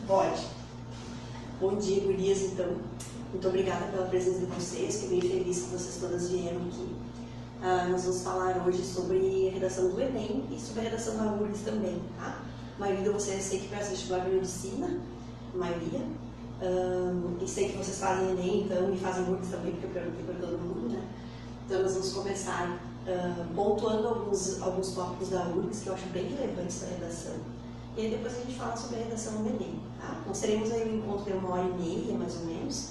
Pode. Bom dia, gurias, então. Muito obrigada pela presença de vocês, fiquei bem feliz que vocês todas vieram aqui. Nós vamos falar hoje sobre a redação do Enem e sobre a redação da URGS também, tá? A maioria de vocês sei que presta vestibular de medicina, a maioria. E sei que vocês fazem Enem, então, e fazem URGS também, porque eu perguntei para todo mundo, né? Então, nós vamos começar pontuando alguns tópicos da URGS que eu acho bem relevantes da redação. E aí depois a gente fala sobre a redação do Enem, tá? Nós teremos aí um encontro de 1h30, mais ou menos,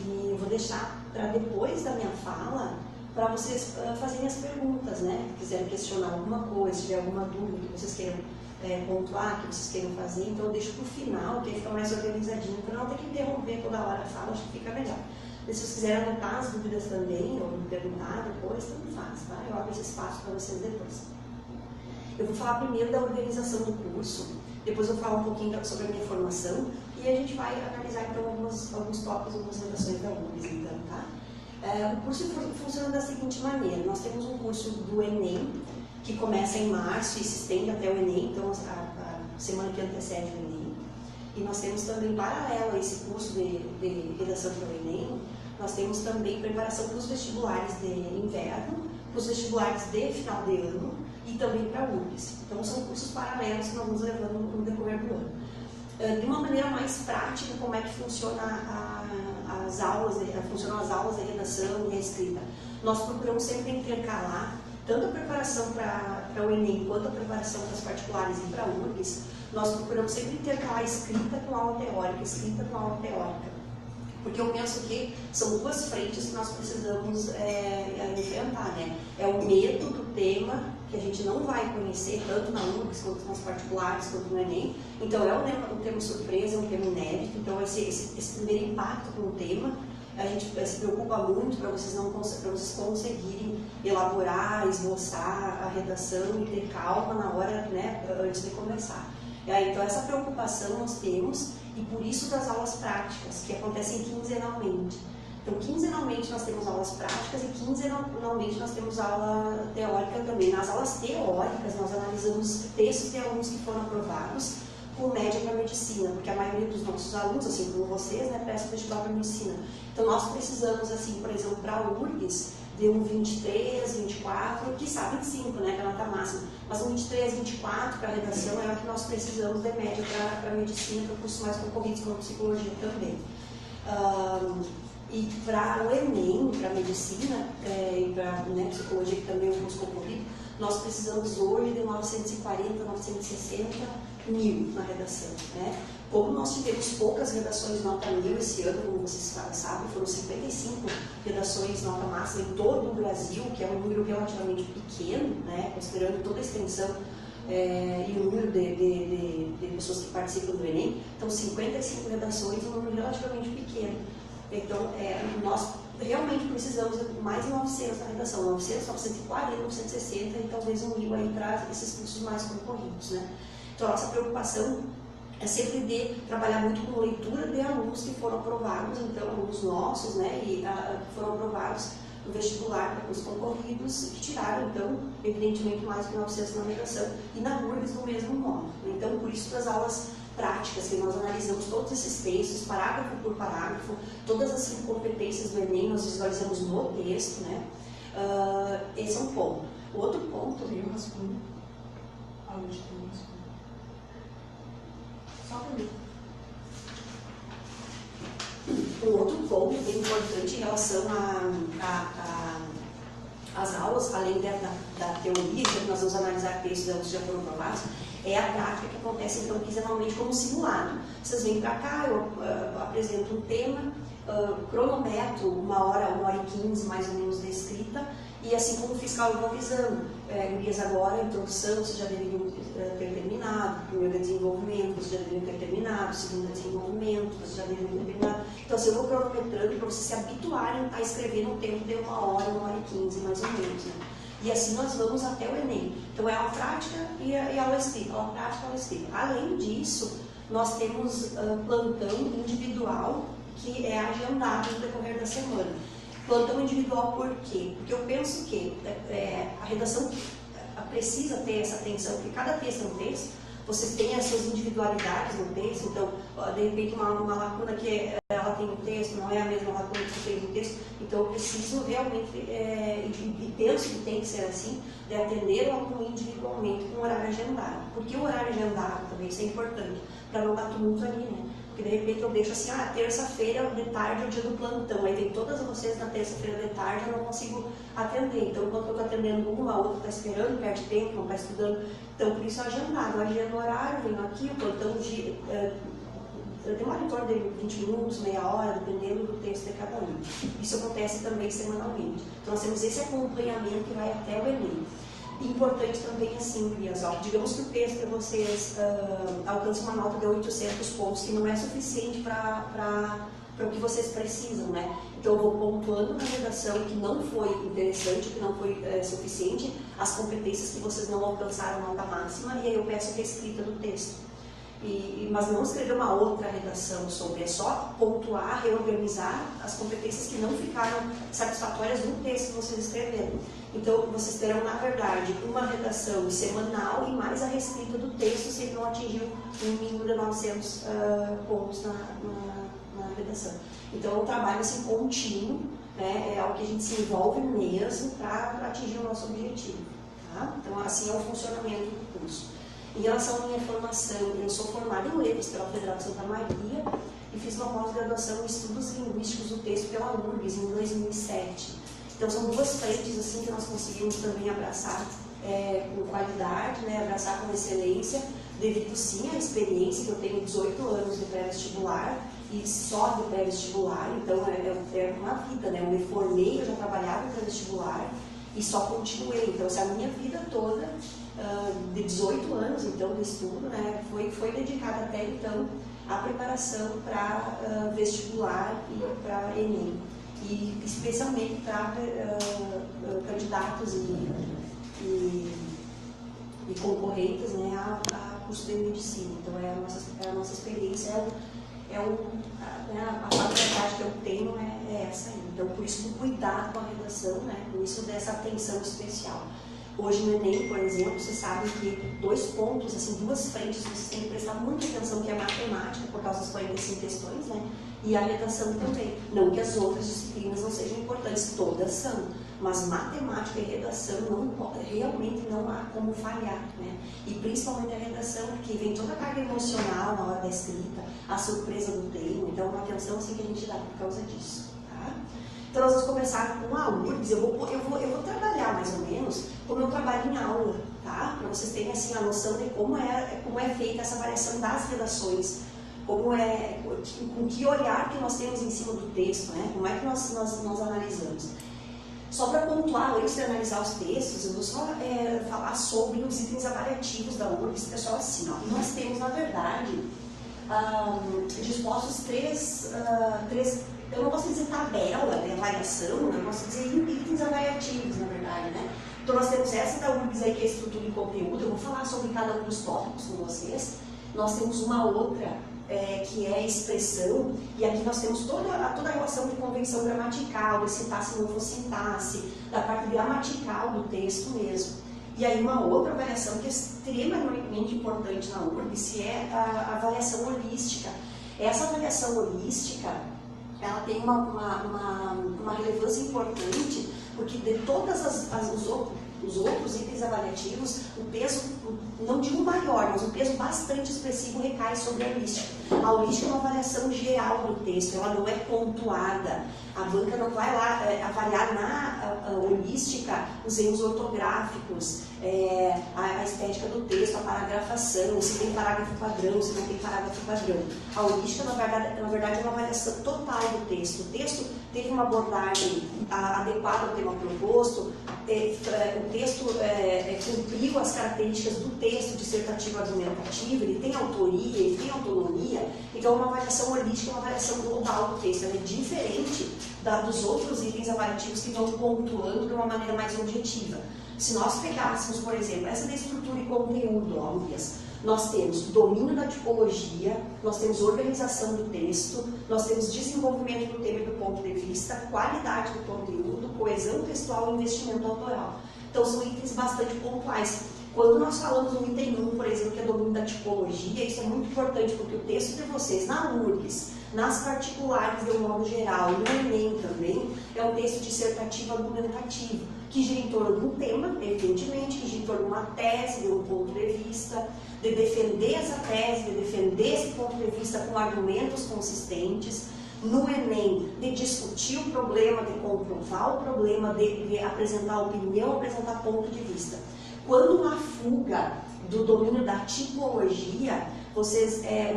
e eu vou deixar para depois da minha fala, para vocês fazerem as perguntas, né? Se quiserem questionar alguma coisa, se tiver alguma dúvida que vocês queiram pontuar, que vocês queiram fazer, então eu deixo para o final, que aí fica mais organizadinho, para não ter que interromper toda hora a fala, acho que fica melhor. E se vocês quiserem anotar as dúvidas também, ou me perguntar depois, tanto faz, tá? Eu abro esse espaço para vocês depois. Eu vou falar primeiro da organização do curso, depois eu vou falar um pouquinho sobre a minha formação e a gente vai analisar então alguns tópicos, algumas redações da URGS, então, tá? O curso funciona da seguinte maneira: nós temos um curso do Enem, que começa em março e se estende até o Enem, então a semana que antecede o Enem. E nós temos também, paralelo a esse curso de redação para o Enem, nós temos também preparação para os vestibulares de inverno, para os vestibulares de final de ano e também para a URGS. Então são cursos paralelos que nós vamos levando no decorrer do ano. De uma maneira mais prática, como é que funciona funcionam as aulas de redação e a escrita? Nós procuramos sempre intercalar tanto a preparação para o Enem quanto a preparação para as particulares e para a URGS. Nós procuramos sempre intercalar a escrita com a aula teórica, escrita com a aula teórica, porque eu penso que são duas frentes que nós precisamos enfrentar, né? É o medo do tema, que a gente não vai conhecer tanto na URGS quanto nas particulares, quanto no Enem. Então é um tema surpresa, é um tema inédito, então vai ser esse primeiro impacto com o tema. A gente se preocupa muito para vocês conseguirem elaborar, esboçar a redação e ter calma na hora, né, antes de começar. Então essa preocupação nós temos, e por isso das aulas práticas, que acontecem quinzenalmente. Então, quinzenalmente nós temos aulas práticas e quinzenalmente nós temos aula teórica também. Nas aulas teóricas, nós analisamos textos de alunos que foram aprovados com média para medicina, porque a maioria dos nossos alunos, assim como vocês, né, prestam vestibular para medicina. Então, nós precisamos, assim, por exemplo, para a URGS, de um 23, 24, que sabe 25, né, que é a nota máxima. Mas um 23, 24 para a redação é o que nós precisamos de média para medicina, para cursos mais concorridos, como psicologia também. E para o Enem, para medicina e para psicologia, que também é um curso concorrido, nós precisamos hoje de 940, 960 mil na redação, né? Como nós tivemos poucas redações nota 1000 esse ano, como vocês sabem, foram 55 redações nota máxima em todo o Brasil, que é um número relativamente pequeno, né? Considerando toda a extensão e o número de pessoas que participam do Enem. Então, 55 redações é um número relativamente pequeno. Então, nós realmente precisamos de mais de 900 na redação, 900, 940, 960 e talvez 1000 aí para esses cursos mais concorridos, né? Então, a nossa preocupação é sempre de trabalhar muito com leitura de alunos que foram aprovados, então, alunos nossos, né, e que foram aprovados no vestibular para cursos concorridos, que tiraram, então, evidentemente, mais de 900 na redação, e na URGS do mesmo modo. Então, por isso, das aulas práticas, que nós analisamos todos esses textos, parágrafo por parágrafo, todas as 5 competências do Enem, nós visualizamos no texto, né? Esse é um ponto. O outro ponto... Tem um rascunho. Aula de tem um rascunho. Só para mim. Um outro ponto bem importante em relação às aulas, além da teoria, que nós vamos analisar textos de alunos que já foram aprovados, é a prática que acontece, então, quinzenalmente como simulado. Vocês vêm para cá, eu apresento um tema, cronometro 1h15 mais ou menos de escrita, e assim como o fiscal eu vou avisando, gurias, agora a introdução vocês já deveriam ter terminado, primeiro desenvolvimento vocês já deveriam ter terminado, segundo desenvolvimento vocês já deveriam ter terminado. Então, assim, eu vou cronometrando para vocês se habituarem a escrever no tempo de 1h, 1h15 mais ou menos, né? E assim nós vamos até o Enem. Então, é aula prática e aula escrita, aula prática e aula escrita. Além disso, nós temos plantão individual que é agendado no decorrer da semana. Plantão individual por quê? Porque eu penso que a redação precisa ter essa atenção, porque cada texto é um texto, vocês têm as suas individualidades no texto, então, de repente, uma lacuna que ela tem no texto, não é a mesma lacuna que você tem no texto, então eu preciso realmente, e penso que tem que ser assim, de atender o aluno individualmente com horário agendado. Porque o horário agendado também, isso é importante, para não dar tumulto ali, né? Porque de repente eu deixo assim, terça-feira de tarde é o dia do plantão, aí vem todas vocês na terça-feira de tarde, eu não consigo atender. Então, enquanto eu estou atendendo uma, a outra está esperando, perde tempo, não está estudando. Então, por isso é agendado. Eu agendo o horário, venho aqui, o plantão demora em torno de 20 minutos, meia hora, dependendo do texto de cada um. Isso acontece também semanalmente. Então, nós temos esse acompanhamento que vai até o Enem. Importante também assim, Gurias, digamos que o texto de vocês alcança uma nota de 800 pontos, que não é suficiente para o que vocês precisam, né? Então eu vou pontuando na redação que não foi interessante, que não foi suficiente, as competências que vocês não alcançaram nota máxima, e aí eu peço a reescrita do texto. Mas não escrever uma outra redação sobre, é só pontuar, reorganizar as competências que não ficaram satisfatórias no texto que vocês escreveram. Então, vocês terão, na verdade, uma redação semanal e mais a reescrita do texto se ele não atingiu um mínimo de 900 pontos na redação. Então, é um trabalho assim, contínuo, né? É algo que a gente se envolve mesmo para atingir o nosso objetivo. Tá? Então, assim é o funcionamento do curso. Em relação à minha formação, eu sou formada em Letras pela Federal de Santa Maria e fiz uma pós-graduação em Estudos Linguísticos do Texto pela URGS em 2007. Então são duas frentes assim, que nós conseguimos também abraçar com qualidade, né, abraçar com excelência, devido sim à experiência, que eu tenho 18 anos de pré-vestibular e só de pré-vestibular, então é uma vida, né? Eu me formei, eu já trabalhava em pré-vestibular e só continuei. Então essa minha vida toda, de 18 anos então de estudo, né, foi dedicada até então à preparação para vestibular e para Enem, e especialmente para candidatos e concorrentes, né, a curso de medicina. Então a nossa experiência, a faculdade que eu tenho é essa aí. Então por isso do cuidado com a redação, né, por isso dessa atenção especial. Hoje no Enem, por exemplo, vocês sabem que 2 pontos, assim, 2 frentes, vocês têm que prestar muita atenção, que é a matemática, por causa das 45 questões, né? E a redação também. Não que as outras disciplinas não sejam importantes, todas são. Mas matemática e redação realmente não há como falhar, né? E principalmente a redação, porque vem toda a carga emocional na hora da escrita, a surpresa do tema, então uma atenção assim que a gente dá por causa disso, tá? Então nós vamos começar com a URGS, eu vou trabalhar mais ou menos como eu trabalho em aula, tá? Para vocês terem assim a noção de como é feita essa variação das redações, com que olhar que nós temos em cima do texto, né? Como é que nós analisamos. Só para pontuar, antes de analisar os textos, eu vou só falar sobre os itens avaliativos da URGS, pessoal, assim, ó. Nós temos, na verdade, dispostos três, eu não posso dizer tabela de avaliação, eu posso dizer itens avaliativos, na verdade, né? Então nós temos essa da URGS aí, que é estrutura e conteúdo, eu vou falar sobre cada um dos tópicos com vocês. Nós temos uma outra, que é expressão, e aqui nós temos toda a relação de convenção gramatical, de sintaxe e morfossintaxe, da parte gramatical do texto mesmo. E aí uma outra avaliação que é extremamente importante na URGS é a avaliação holística. Essa avaliação holística, ela tem uma relevância importante, porque de todos os outros itens avaliativos, o peso, não digo maior, mas um peso bastante expressivo recai sobre a holística. A holística é uma avaliação geral do texto, ela não é pontuada. A banca não vai lá avaliar na holística os erros ortográficos, a estética do texto, a paragrafação, se tem parágrafo padrão, se não tem parágrafo padrão. A holística, na verdade, é uma avaliação total do texto. O texto teve uma abordagem adequada ao tema proposto, o texto cumpriu as características do texto dissertativo argumentativo, ele tem autoria, ele tem autonomia, então uma avaliação holística é uma avaliação global do texto, ela é diferente dos outros itens avaliativos que vão pontuando de uma maneira mais objetiva. Se nós pegássemos, por exemplo, essa da estrutura e conteúdo, Luiz, nós temos domínio da tipologia, nós temos organização do texto, nós temos desenvolvimento do tema e do ponto de vista, qualidade do conteúdo, coesão textual e investimento autoral. Então são itens bastante pontuais. Quando nós falamos no item 1, por exemplo, que é domínio da tipologia, isso é muito importante, porque o texto de vocês na URGS, nas particulares de um modo geral, e no Enem também, é um texto dissertativo argumentativo, que gira em torno de um tema, evidentemente, que gira em torno de uma tese, de um ponto de vista, de defender essa tese, de defender esse ponto de vista com argumentos consistentes. No Enem, de discutir o problema, de comprovar o problema, de apresentar opinião, apresentar ponto de vista. Quando há fuga do domínio da tipologia, o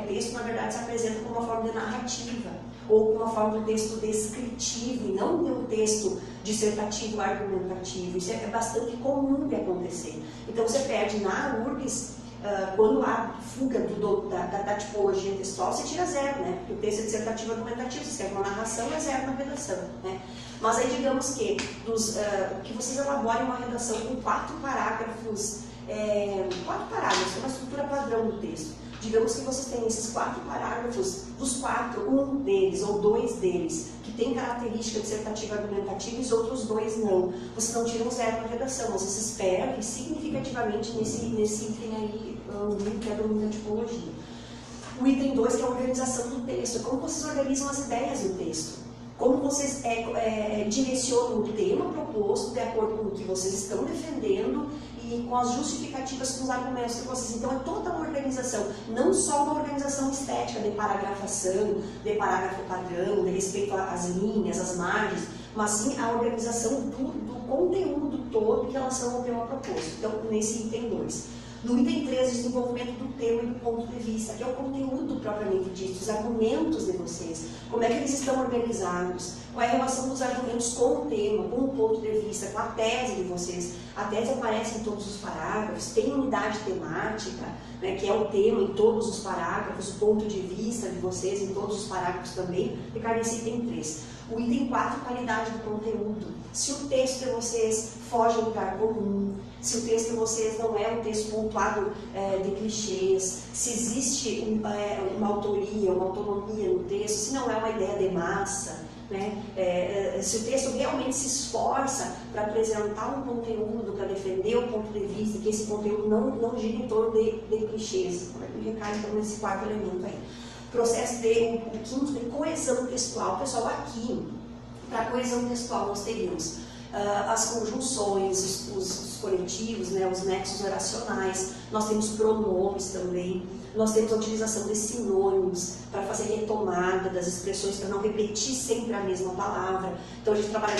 texto, na verdade, se apresenta como uma forma de narrativa, ou como uma forma de texto descritivo, e não de um texto dissertativo argumentativo. Isso é bastante comum de acontecer. Então, você perde na URGS, quando há fuga da tipologia textual, você tira 0, né? Porque o texto é dissertativo argumentativo, você escreve uma narração, é 0 na redação, né? Mas aí, digamos que vocês elaborem uma redação com 4 parágrafos, 4 parágrafos, é uma estrutura padrão do texto. Digamos que vocês têm esses 4 parágrafos, dos 4, um deles ou 2 deles, que tem característica dissertativa argumentativa e os outros 2 não. Vocês não tiram 0 na redação, mas vocês perdem significativamente nesse item aí, que é a domínio da tipologia. O item 2, que é a organização do texto, é como vocês organizam as ideias do texto. Como vocês direcionam o tema proposto de acordo com o que vocês estão defendendo e com as justificativas, com os argumentos de vocês. Então, é toda uma organização, não só uma organização estética de paragrafação, de parágrafo padrão, de respeito às linhas, às margens, mas sim a organização do conteúdo todo em relação ao tema proposto. Então, nesse item 2. No item 3, desenvolvimento do tema e do ponto de vista, que é o conteúdo propriamente dito, os argumentos de vocês, como é que eles estão organizados, qual é a relação dos argumentos com o tema, com o ponto de vista, com a tese de vocês. A tese aparece em todos os parágrafos, tem unidade temática, né, que é o tema em todos os parágrafos, o ponto de vista de vocês em todos os parágrafos também, e cai nesse item 3. O item 4, qualidade do conteúdo. Se o texto de vocês foge ao lugar comum, se o texto de vocês não é um texto pontuado de clichês, se existe uma autoria, uma autonomia no texto, se não é uma ideia de massa, né? Se o texto realmente se esforça para apresentar um conteúdo, para defender o ponto de vista, que esse conteúdo não gira em torno de clichês. Recai então nesse 4º elemento aí. Processo o 5º de coesão textual. Pessoal, aqui, para coesão textual, nós teríamos as conjunções, os coletivos, né, os nexos oracionais, nós temos pronomes também, nós temos a utilização de sinônimos para fazer retomada das expressões, para não repetir sempre a mesma palavra. Então a gente trabalha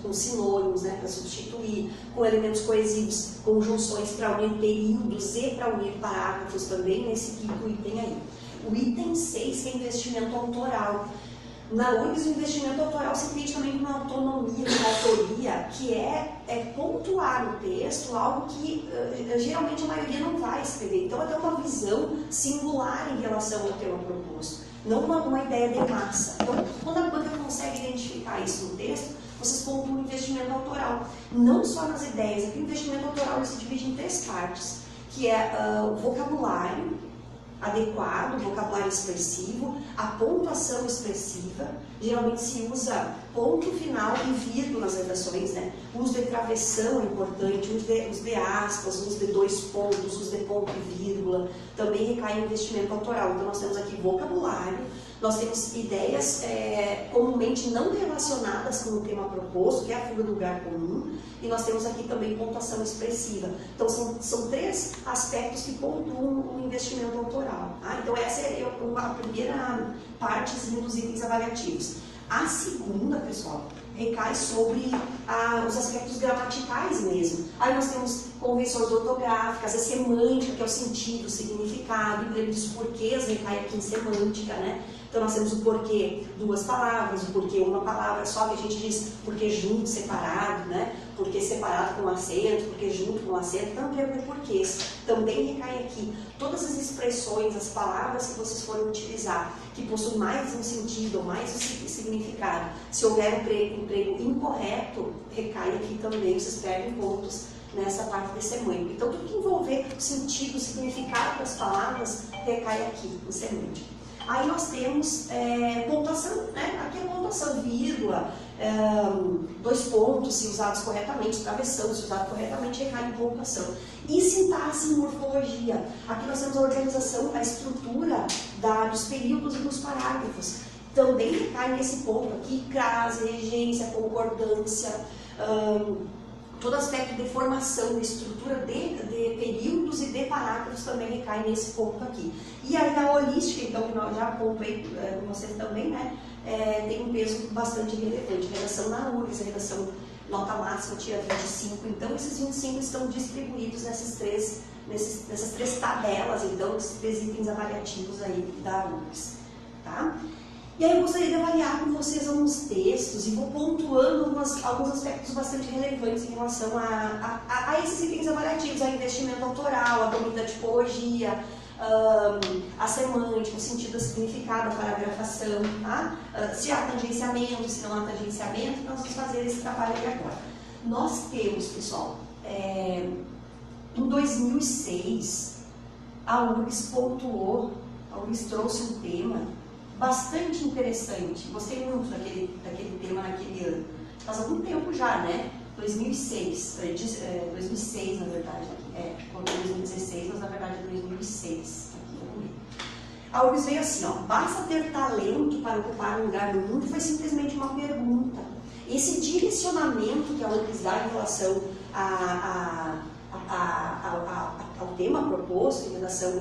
com sinônimos, né, para substituir, com elementos coesivos, conjunções para unir períodos e para unir parágrafos também, nesse 5º item aí. O item 6, que é investimento autoral. Na URGS, o investimento autoral se entende também como uma autonomia, uma autoria, que é pontuar no texto algo que geralmente a maioria não vai escrever. Então, é ter uma visão singular em relação ao tema proposto, não uma ideia de massa. Então, quando a banca consegue identificar isso no texto, vocês pontuam o investimento autoral. Não só nas ideias, aqui o investimento autoral ele se divide em 3 partes, que é o vocabulário adequado, vocabulário expressivo, a pontuação expressiva. Geralmente se usa ponto final e vírgula nas redações, né? O uso de travessão é importante, o uso de aspas, o uso de 2 pontos, o uso de ponto e vírgula, também recai em investimento autoral. Então nós temos aqui vocabulário, nós temos ideias comumente não relacionadas com o tema proposto, que é a fuga do lugar comum, e nós temos aqui também pontuação expressiva. Então são 3 aspectos que pontuam o investimento autoral. Tá? Então essa é a primeira partezinha dos itens avaliativos. A segunda, pessoal, recai sobre os aspectos gramaticais mesmo. Aí nós temos convenções ortográficas, a semântica, que é o sentido, o significado, e dos porquês recai aqui em semântica, né? Então nós temos o porquê 2 palavras, o porquê 1 palavra só, que a gente diz porquê junto, separado, né? Porquê separado com acento, porquê junto com acento, também é porquês. Também recai aqui todas as expressões, as palavras que vocês forem utilizar, que possuem mais um sentido ou mais um significado. Se houver um emprego incorreto, recai aqui também, vocês perdem pontos nessa parte de semântica. Então tudo que envolver o sentido, o significado das palavras, recai aqui no semântica. Aí nós temos pontuação, né? Aqui é pontuação, vírgula, 2 pontos se usados corretamente, travessão se usado corretamente, recai em pontuação. E sintaxe e morfologia. Aqui nós temos a organização, a estrutura dos períodos e dos parágrafos. Também recai nesse ponto aqui, crase, regência, concordância, todo aspecto de formação, de estrutura de períodos e de parágrafos também recai nesse ponto aqui. E aí a holística, então, que nós já apontei com vocês também, né, tem um peso bastante relevante. Redação na URGS, a redação nota máxima tira 25, então esses 25 estão distribuídos nessas três tabelas, então, esses 3 itens avaliativos aí da URGS, tá? E aí eu gostaria de avaliar com vocês alguns textos e vou pontuando alguns aspectos bastante relevantes em relação a esses itens avaliativos, a investimento autoral, a domínio da tipologia, a semântica, o sentido, o significado, a paragrafação, tá? Se há tangenciamento, se não há tangenciamento, nós vamos fazer esse trabalho aqui agora. Nós temos, pessoal, em 2006, a URGS pontuou, a URGS trouxe um tema bastante interessante, gostei muito daquele tema naquele ano. Faz algum tempo já, né? 2006 na verdade, quando 2016, mas na verdade 2006. A URGS veio assim, ó, basta ter talento para ocupar um lugar no mundo, foi simplesmente uma pergunta. Esse direcionamento que a URGS dá em relação ao tema proposto, em relação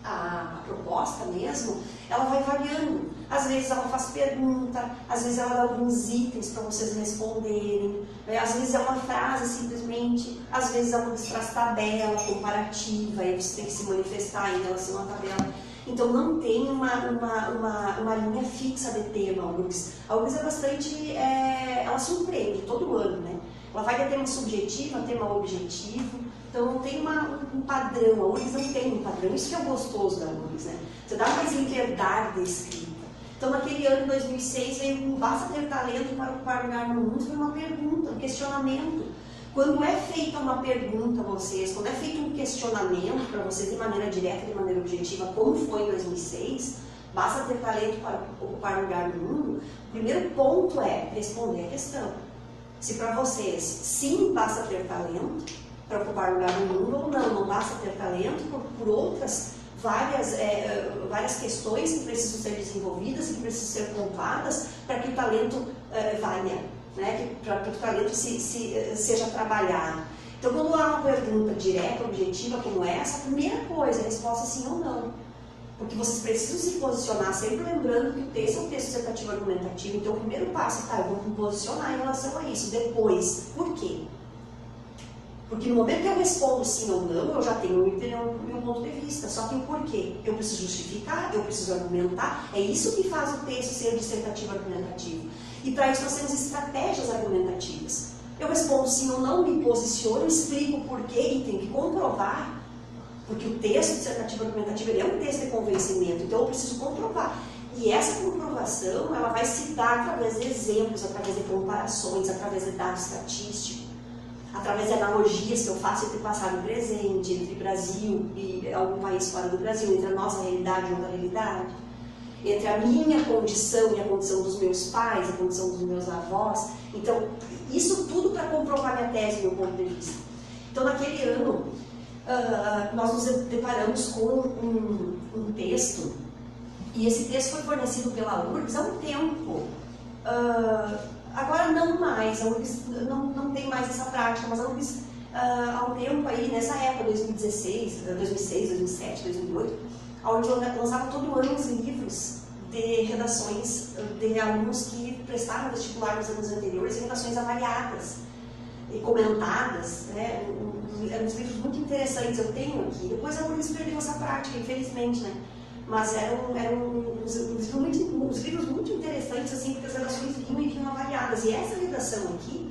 a proposta mesmo, ela vai variando. Às vezes ela faz pergunta, às vezes ela dá alguns itens para vocês responderem, né? Às vezes é uma frase simplesmente, às vezes é uma traz tabela comparativa, aí você tem que se manifestar em relação à tabela. Então não tem uma linha fixa de tema. A URGS é bastante, ela surpreende todo ano, né? Ela vai ter tema subjetivo, tema objetivo. Então não tem um padrão, a URGS não tem um padrão, isso que é o gostoso da URGS, né? Você dá mais liberdade de escrita. Então naquele ano de 2006 veio um basta ter talento para ocupar lugar no mundo, foi uma pergunta, um questionamento. Quando é feita uma pergunta a vocês, quando é feito um questionamento para vocês de maneira direta, de maneira objetiva, como foi em 2006, basta ter talento para ocupar lugar no mundo, o primeiro ponto é responder a questão. Se para vocês, sim, basta ter talento para ocupar lugar no mundo ou não basta ter talento por outras várias questões que precisam ser desenvolvidas e que precisam ser pontuadas para que o talento valha, né? Para que o talento seja trabalhado. Então, quando há uma pergunta direta, objetiva como essa, a primeira coisa, a resposta é sim ou não. Porque vocês precisam se posicionar, sempre lembrando que o texto é um texto dissertativo argumentativo. Então, o primeiro passo é, eu vou me posicionar em relação a isso. Depois, por quê? Porque no momento que eu respondo sim ou não, eu já tenho meu ponto de vista. Só que o porquê? Eu preciso justificar, eu preciso argumentar. É isso que faz o texto ser dissertativo argumentativo. E para isso nós temos estratégias argumentativas. Eu respondo sim ou não, me posiciono, explico o porquê e tenho que comprovar. Porque o texto dissertativo argumentativo ele é um texto de convencimento, então eu preciso comprovar. E essa comprovação ela vai se dar através de exemplos, através de comparações, através de dados estatísticos, através de analogias que eu faço entre passado e presente, entre Brasil e algum país fora do Brasil, entre a nossa realidade e outra realidade, entre a minha condição e a condição dos meus pais, a condição dos meus avós. Então, isso tudo para comprovar minha tese, meu ponto de vista. Então, naquele ano, nós nos deparamos com um texto, e esse texto foi fornecido pela URGS há um tempo. Agora não mais, a URGS não tem mais essa prática, mas a URGS há um tempo aí, nessa época, 2016, 2007, 2008, a URGS lançava todo ano uns livros de redações de alunos que prestaram vestibular nos anos anteriores, redações avaliadas e comentadas, né? Eram uns livros muito interessantes, eu tenho aqui. Depois a URGS perdeu essa prática, infelizmente, né? Mas eram uns livros muito interessantes, assim, porque as redações vinham avaliadas. E essa redação aqui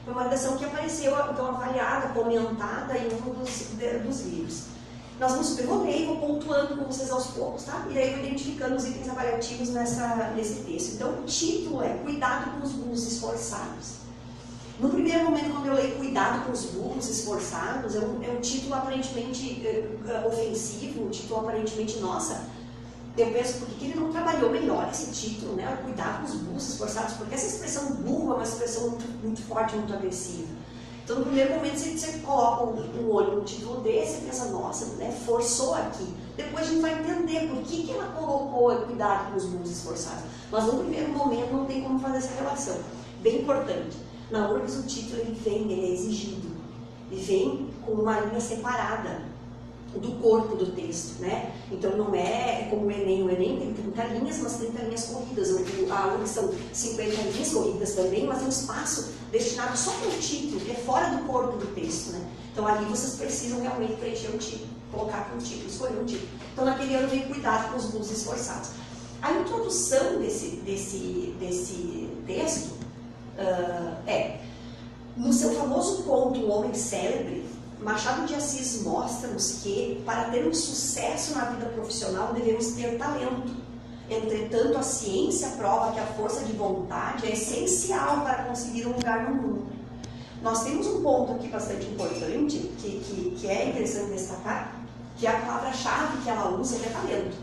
foi uma redação que apareceu, então, avaliada, comentada em um dos livros. Eu vou ler e vou pontuando com vocês aos poucos, tá? E aí eu vou identificando os itens avaliativos nesse texto. Então, o título é Cuidado com os burros esforçados. No primeiro momento, quando eu leio Cuidado com os burros esforçados, é um título aparentemente ofensivo, um título aparentemente, nossa, Eu penso, por que ele não trabalhou melhor esse título, né? Cuidar com os burros esforçados, porque essa expressão burro é uma expressão muito forte, muito agressiva. Então, no primeiro momento, você coloca um olho no título desse e pensa, nossa, né, forçou aqui. Depois a gente vai entender por que ela colocou cuidado com os burros esforçados. Mas no primeiro momento não tem como fazer essa relação. Bem importante. Na URGS o título ele é exigido. Ele vem com uma linha separada do corpo do texto, né? Então não é como o Enem tem 30 linhas, mas 30 linhas corridas. A URGS são 50 linhas corridas também, mas é um espaço destinado só para o título, que é fora do corpo do texto, né? Então ali vocês precisam realmente preencher o título, colocar com o título, escolher um título. Então naquele ano veio cuidado com os burros esforçados. A introdução desse texto no seu famoso conto O Homem Célebre, Machado de Assis mostra-nos que, para ter um sucesso na vida profissional, devemos ter talento. Entretanto, a ciência prova que a força de vontade é essencial para conseguir um lugar no mundo. Nós temos um ponto aqui bastante importante, que é interessante destacar, que a palavra-chave que ela usa é talento.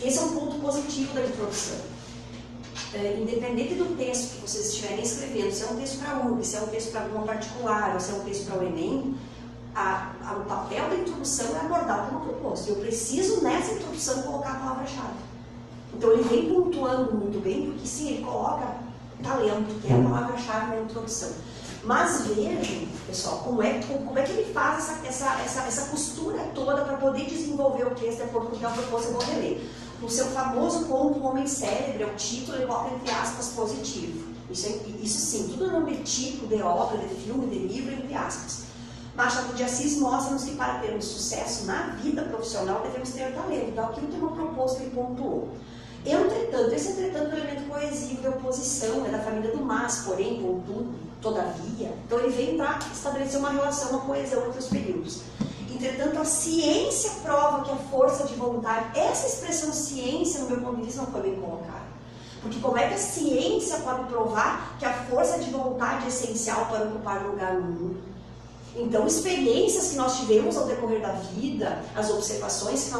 Esse é um ponto positivo da introdução. Independente do texto que vocês estiverem escrevendo, se é um texto para a URGS, se é um texto para alguma particular, ou se é um texto para o Enem, o papel da introdução é abordar o tema proposto. Eu preciso, nessa introdução, colocar a palavra-chave. Então, ele vem pontuando muito bem, porque sim, ele coloca talento, que é a palavra-chave na introdução. Mas vejam, pessoal, como é que ele faz essa costura toda para poder desenvolver o texto de acordo com o que é o proposto. Eu vou reler. No seu famoso conto O Homem Célebre, é o título, ele bota entre aspas positivo. Isso sim, tudo nome de título, de obra, de filme, de livro, entre aspas. Machado de Assis mostra-nos que para termos sucesso na vida profissional devemos ter talento. Então aqui o tema proposto ele pontuou. Entretanto, esse entretanto é um elemento coesivo de oposição, é da família do mas, porém, contudo, todavia. Então ele vem para estabelecer uma relação, uma coesão entre os períodos. Entretanto, a ciência prova que a força de vontade, essa expressão ciência, no meu ponto de vista, não foi bem colocada. Porque como é que a ciência pode provar que a força de vontade é essencial para ocupar lugar no mundo? Então, experiências que nós tivemos ao decorrer da vida, as observações que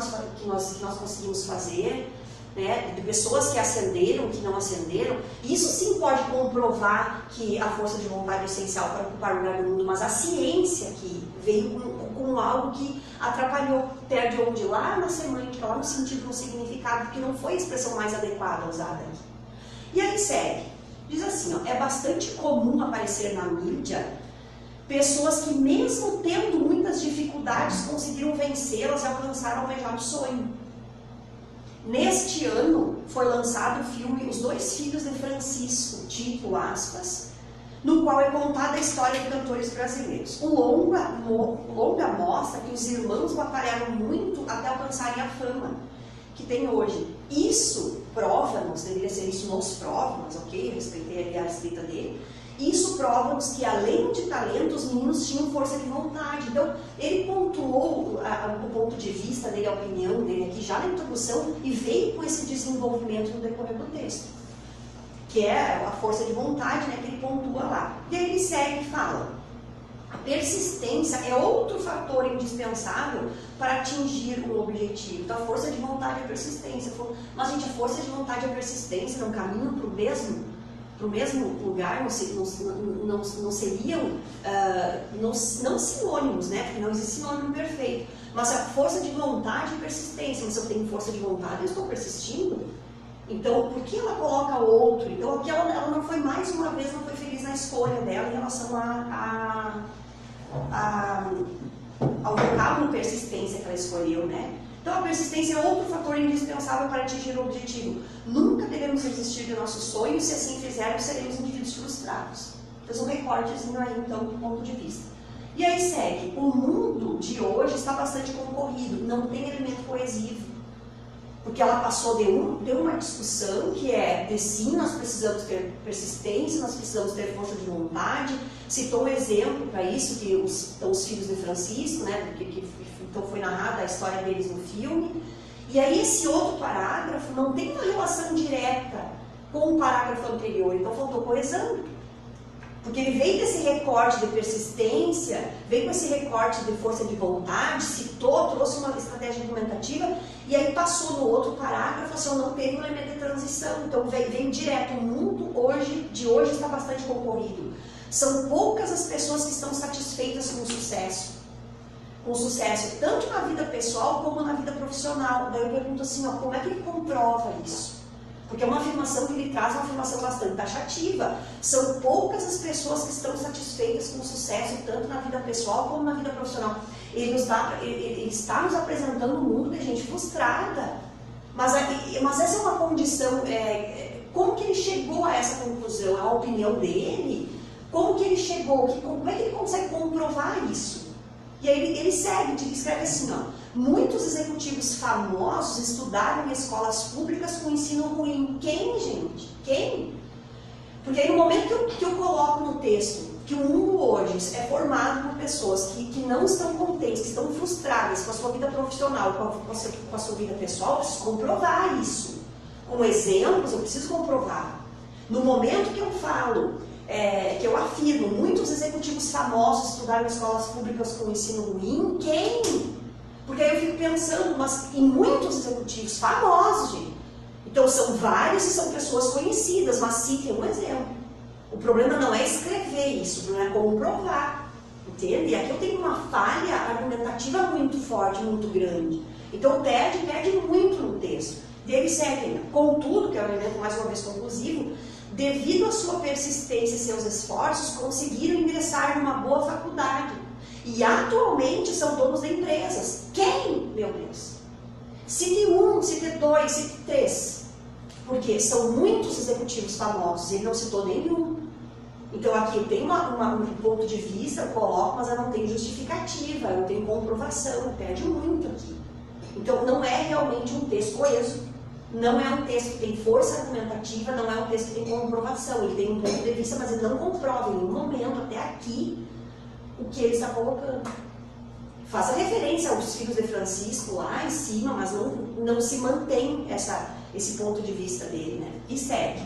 nós conseguimos fazer, né, de pessoas que ascenderam, que não ascenderam, isso sim pode comprovar que a força de vontade é essencial para ocupar lugar no mundo, mas a ciência que veio com algo que atrapalhou, perde onde? Lá na semântica, lá no sentido, no significado, que não foi a expressão mais adequada usada aqui. E aí segue, diz assim, ó, é bastante comum aparecer na mídia pessoas que mesmo tendo muitas dificuldades conseguiram vencê-las e alcançar o almejado sonho. Neste ano foi lançado o filme Os Dois Filhos de Francisco, título aspas, no qual é contada a história de cantores brasileiros. O longa mostra que os irmãos batalharam muito até alcançarem a fama que tem hoje. Isso prova-nos, deveria ser isso nos prova, mas ok, respeitei ali a escrita dele. Isso prova-nos que, além de talento, os meninos tinham força de vontade. Então, ele pontuou o ponto de vista dele, a opinião dele aqui já na introdução e veio com esse desenvolvimento no decorrer do texto, que é a força de vontade, né, que ele pontua lá. E aí ele segue e fala: a persistência é outro fator indispensável para atingir um objetivo. Então, a força de vontade e a persistência. Mas, gente, a força de vontade e a persistência não caminham para o mesmo lugar, não seriam não sinônimos, né? Porque não existe sinônimo perfeito. Mas a força de vontade e persistência. Mas se eu tenho força de vontade, eu estou persistindo. Então, por que ela coloca outro? Então, aqui ela não foi, mais uma vez, não foi feliz na escolha dela em relação ao vocábulo persistência que ela escolheu, né? Então, a persistência é outro fator indispensável para atingir o objetivo. Nunca devemos desistir de nossos sonhos, se assim fizermos, seremos indivíduos frustrados. Fez um recortezinho aí, então, do ponto de vista. E aí segue, o mundo de hoje está bastante concorrido, não tem elemento coesivo. Porque ela passou de uma discussão que é de sim, nós precisamos ter persistência, nós precisamos ter força de vontade. Citou um exemplo para isso, que os filhos de Francisco, né, então foi narrada a história deles no filme. E aí esse outro parágrafo não tem uma relação direta com o parágrafo anterior, então faltou coesão. Porque ele veio desse recorte de persistência, veio com esse recorte de força de vontade, citou, trouxe uma estratégia argumentativa, e aí passou no outro parágrafo, assim, não teve um elemento de transição. Então veio direto. O mundo de hoje está bastante concorrido. São poucas as pessoas que estão satisfeitas com o sucesso. Com sucesso, tanto na vida pessoal como na vida profissional. Daí eu pergunto assim, ó, como é que ele comprova isso? Porque é uma afirmação que ele traz, uma afirmação bastante taxativa. São poucas as pessoas que estão satisfeitas com o sucesso, tanto na vida pessoal como na vida profissional. Ele está nos apresentando um mundo de gente frustrada. Mas essa é uma condição, como que ele chegou a essa conclusão? É a opinião dele? Como que ele chegou? Como é que ele consegue comprovar isso? E aí ele segue, escreve assim, ó, muitos executivos famosos estudaram em escolas públicas com ensino ruim. Quem, gente? Quem? Porque aí no momento que eu coloco no texto que o mundo hoje é formado por pessoas que não estão contentes, que estão frustradas com a sua vida profissional, com a sua vida pessoal, eu preciso comprovar isso. Com exemplos, eu preciso comprovar. No momento que eu falo, que eu afirmo, muitos executivos famosos estudaram em escolas públicas com ensino ruim, quem? Porque aí eu fico pensando, mas em muitos executivos famosos, gente. Então são vários e são pessoas conhecidas, mas citem um exemplo. O problema não é escrever isso, o problema é comprovar, entende? E aqui eu tenho uma falha argumentativa muito forte, muito grande. Então perde muito no texto. E ele segue, contudo, que é um elemento mais uma vez conclusivo, devido à sua persistência e seus esforços, conseguiram ingressar numa boa faculdade. E atualmente são donos de empresas. Quem, meu Deus? Cite um, cite dois, cite três. Porque são muitos executivos famosos, ele não citou nenhum. Então aqui eu tenho um ponto de vista, eu coloco, mas eu não tenho justificativa, eu tenho comprovação, perde muito aqui. Então não é realmente um texto coeso, não é um texto que tem força argumentativa, não é um texto que tem comprovação, ele tem um ponto de vista, mas ele não comprova em nenhum momento, até aqui, o que ele está colocando. Faz a referência aos filhos de Francisco lá em cima, mas não se mantém esse ponto de vista dele, né? E segue.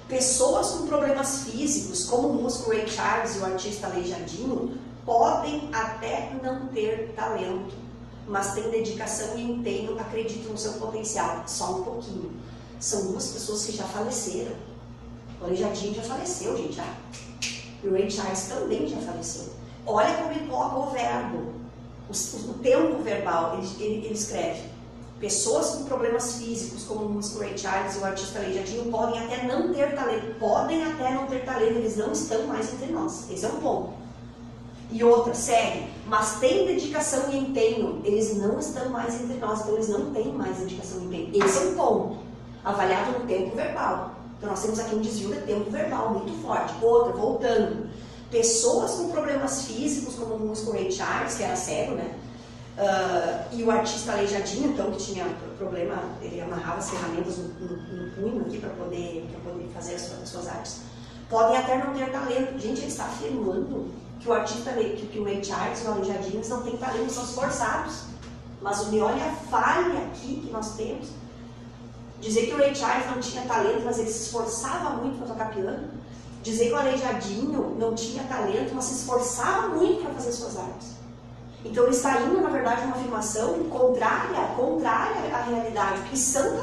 Pessoas com problemas físicos, como o músico Ray Charles e o artista Aleijadinho, podem até não ter talento, mas têm dedicação e empenho, acreditam no seu potencial. Só um pouquinho. São duas pessoas que já faleceram. O Aleijadinho já faleceu, gente. Já. E o Ray Charles também já faleceu. Olha como ele coloca o verbo, o tempo verbal. Ele escreve. Pessoas com problemas físicos, como o músico Ray Charles e o artista Aleijadinho, podem até não ter talento. Podem até não ter talento, eles não estão mais entre nós. Esse é um ponto. E outra, segue, mas tem dedicação e empenho, eles não estão mais entre nós, então eles não têm mais dedicação e empenho. Esse é um ponto, avaliado no tempo verbal. Então nós temos aqui um desvio de tempo verbal muito forte. Outra, voltando, pessoas com problemas físicos, como o músico Ray Charles, que era cego, né? E o artista Aleijadinho, então, que tinha problema, ele amarrava as ferramentas no punho aqui para poder fazer as suas artes, podem até não ter talento. Gente, ele está afirmando que o artista, que o Ray Charles e o Aleijadinho não têm talento, são esforçados. Mas me olha a falha aqui que nós temos. Dizer que o Ray Charles não tinha talento, mas ele se esforçava muito para tocar piano. Dizer que o Aleijadinho não tinha talento, mas se esforçava muito para fazer suas artes. Então ele está indo, na verdade, uma afirmação contrária à realidade, porque são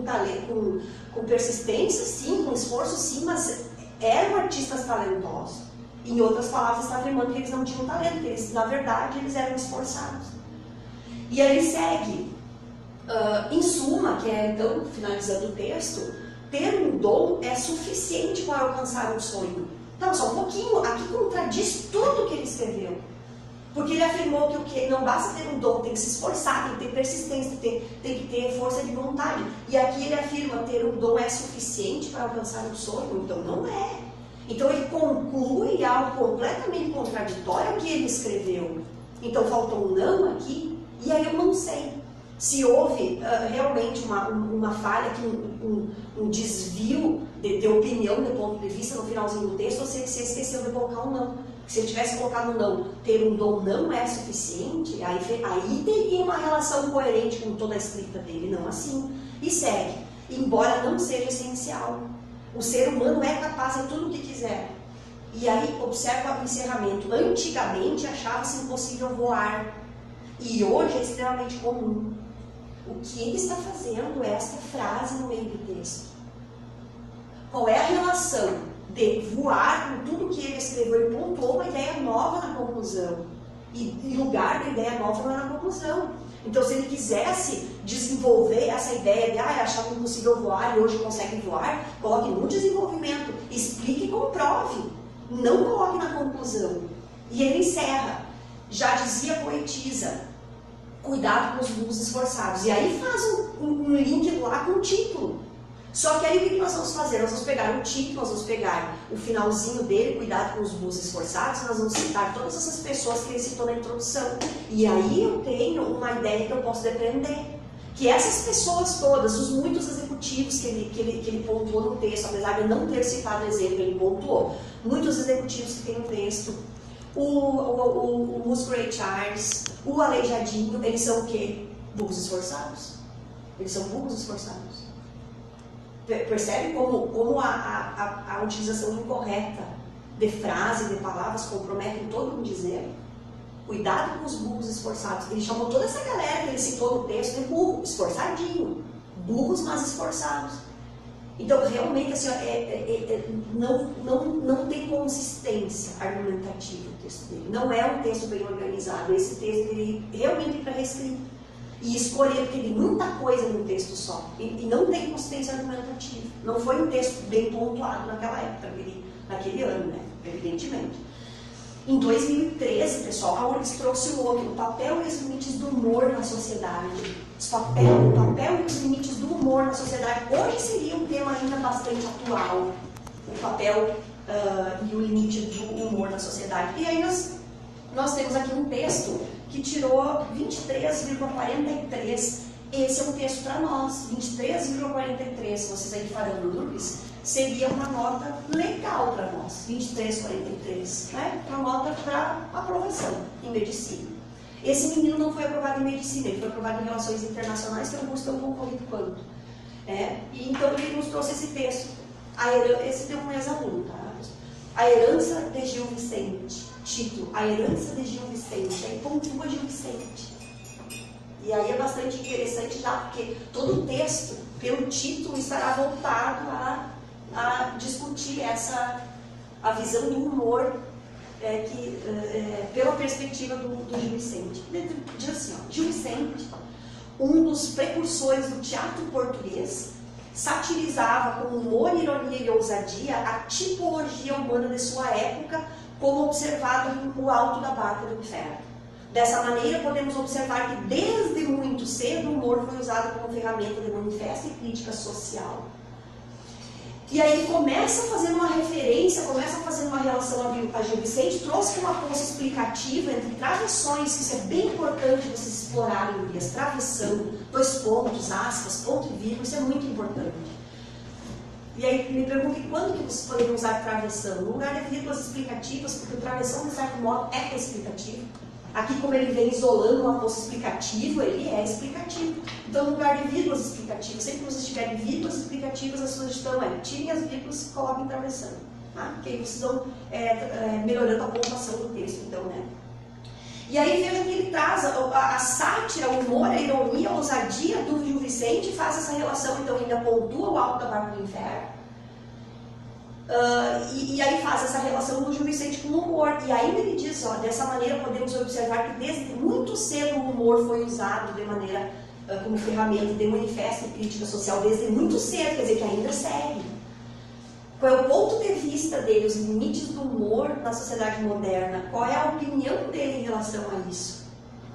talentosos, com persistência, sim, com esforço, sim, mas eram artistas talentosos. Em outras palavras, está afirmando que eles não tinham talento, que eles, na verdade, eles eram esforçados. E aí ele segue, em suma, que é, então, finalizando o texto, ter um dom é suficiente para alcançar um sonho. Então, só um pouquinho, aqui contradiz tudo que ele escreveu. Porque ele afirmou que o que não basta ter um dom, tem que se esforçar, tem que ter persistência, tem que ter força de vontade. E aqui ele afirma que ter um dom é suficiente para alcançar um sonho, então não é. Então ele conclui algo completamente contraditório ao que ele escreveu. Então faltou um não aqui, e aí eu não sei se houve realmente uma falha, um desvio de opinião, de ponto de vista no finalzinho do texto, ou se ele esqueceu de colocar um não. Se ele tivesse colocado um não, ter um dom não é suficiente, aí teria uma relação coerente com toda a escrita dele, não assim. E segue, embora não seja essencial. O ser humano é capaz de tudo o que quiser. E aí, observa o encerramento. Antigamente achava-se impossível voar. E hoje é extremamente comum. O que ele está fazendo é esta frase no meio do texto. Qual é a relação de voar com tudo que ele escreveu? Ele pontuou uma ideia nova na conclusão. E lugar da ideia nova não é na conclusão. Então, se ele quisesse desenvolver essa ideia de achava impossível voar e hoje consegue voar, coloque no desenvolvimento, explique e comprove. Não coloque na conclusão. E ele encerra. Já dizia a poetisa, cuidado com os burros esforçados. E aí faz um link lá com o título. Só que aí o que nós vamos fazer? Nós vamos pegar o título, nós vamos pegar o finalzinho dele, cuidado com os burros esforçados, nós vamos citar todas essas pessoas que ele citou na introdução. E aí eu tenho uma ideia que eu posso depreender. Que essas pessoas todas, os muitos executivos que ele pontuou no texto, apesar de não ter citado exemplo, ele pontuou. Muitos executivos que tem no texto, o músico Ray Charles, o Aleijadinho, eles são o quê? Burros esforçados. Eles são burros esforçados. Percebe como a utilização incorreta de frase, de palavras, comprometem todo um dizer? Cuidado com os burros esforçados. Ele chamou toda essa galera que ele citou no texto de burro, esforçadinho. Burros, mas esforçados. Então, realmente, assim, não tem consistência argumentativa o texto dele. Não é um texto bem organizado. Esse texto ele realmente para reescrito. E escolher, porque tem muita coisa no texto só. E não tem consistência argumentativa. Não foi um texto bem pontuado naquela época, naquele ano, né? Evidentemente. Em 2013, pessoal, a URGS trouxe o outro, o papel e os limites do humor na sociedade. O papel e os limites do humor na sociedade. Hoje seria um tema ainda bastante atual. O papel e o limite do humor na sociedade. E aí nós temos aqui um texto que tirou 23,43. Esse é um texto para nós, 23,43. Vocês aí farão no URGS, seria uma nota legal para nós, 23,43, né? Uma nota para aprovação em medicina. Esse menino não foi aprovado em medicina, ele foi aprovado em relações internacionais, que é um curso tão concorrido quanto. E então ele nos trouxe esse texto. Esse deu um ex-aluno, tá? A herança de Gil Vicente. Título, A Herança de Gil Vicente. Aí pontua Gil Vicente. E aí é bastante interessante já, porque todo o texto, pelo título, estará voltado a discutir a visão do humor pela perspectiva do Gil Vicente. Diz assim, Gil Vicente, um dos precursores do teatro português, satirizava com humor, ironia e ousadia a tipologia humana de sua época, como observado no alto da barca do inferno. Dessa maneira, podemos observar que desde muito cedo o humor foi usado como ferramenta de manifesto e crítica social. E aí ele começa fazendo uma referência, começa fazendo uma relação a Gil Vicente, trouxe uma poça explicativa entre travessões, que isso é bem importante vocês explorarem, Elias, travessão, dois pontos, aspas, ponto e vírgula, isso é muito importante. E aí me pergunta quando que vocês poderiam usar travessão? No lugar de vírgulas explicativas, porque o travessão, de certo modo, é explicativo. Aqui, como ele vem isolando uma poça explicativa, ele é explicativo. Então, no lugar de vírgulas explicativas, sempre que vocês tiverem vírgulas explicativas, a sugestão é tirem as vírgulas e coloquem travessão. Tá? Porque aí vocês vão melhorando a pontuação do texto, então, né? E aí vejam que ele traz a sátira, o humor, a ironia, a ousadia do Gil Vicente, faz essa relação, então ainda pontua o alto da barca do inferno. E aí faz essa relação do Gil Vicente com o humor. E ainda ele diz, dessa maneira podemos observar que desde muito cedo o humor foi usado de maneira como ferramenta de manifesto e crítica social, desde muito cedo, quer dizer que ainda segue. Qual é o ponto de vista dele, os limites do humor na sociedade moderna? Qual é a opinião dele em relação a isso?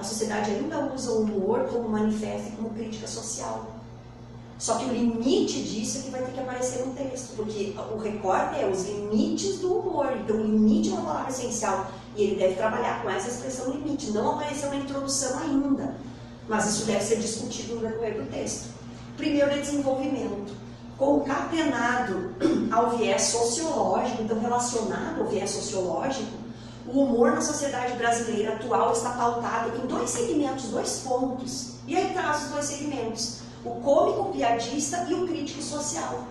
A sociedade ainda usa o humor como manifesto e como crítica social. Só que o limite disso é que vai ter que aparecer no texto, porque o recorte é os limites do humor. Então, o limite é uma palavra essencial e ele deve trabalhar com essa expressão limite. Não apareceu na introdução ainda, mas isso deve ser discutido no decorrer do texto. Primeiro é desenvolvimento. Concatenado ao viés sociológico, então relacionado ao viés sociológico, o humor na sociedade brasileira atual está pautado em dois segmentos, dois pontos. E aí traz os dois segmentos, o cômico, o piadista e o crítico social.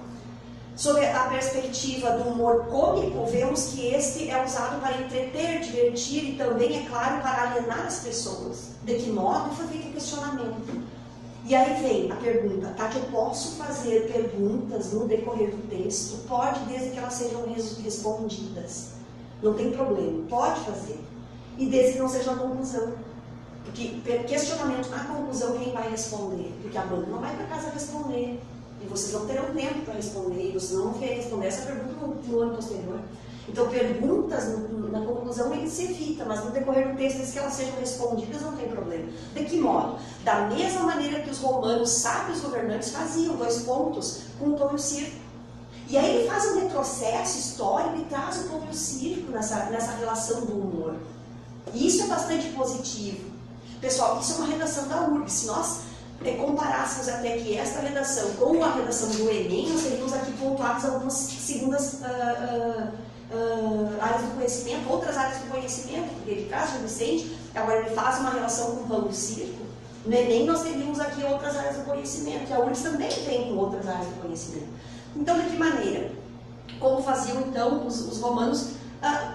Sob a perspectiva do humor cômico, vemos que este é usado para entreter, divertir e também, é claro, para alienar as pessoas. De que modo? Foi feito um questionamento. E aí vem a pergunta, tá? Que eu posso fazer perguntas no decorrer do texto? Pode, desde que elas sejam respondidas. Não tem problema, pode fazer. E desde que não seja a conclusão. Porque questionamento na conclusão, quem vai responder? Porque a banda não vai para casa responder. E vocês não terão tempo para responder, e vocês não vão querer responder essa pergunta no ano posterior. Então, perguntas na conclusão ele se evita, mas no decorrer do texto, desde que elas sejam respondidas, não tem problema. De que modo? Da mesma maneira que os romanos, sábios governantes, faziam, 2 pontos, com o pão e o circo. E aí ele faz um retrocesso histórico e traz o pão e o circo nessa relação do humor. E isso é bastante positivo. Pessoal, isso é uma redação da URGS. Se nós comparássemos até aqui esta redação com a redação do Enem, nós teríamos aqui pontuados algumas segundas áreas do conhecimento, outras áreas do conhecimento, porque ele traz o Vicente, agora ele faz uma relação com o pão e circo. No Enem nós teríamos aqui outras áreas do conhecimento, e a URGS também vem com outras áreas do conhecimento. Então, de que maneira? Como faziam então os romanos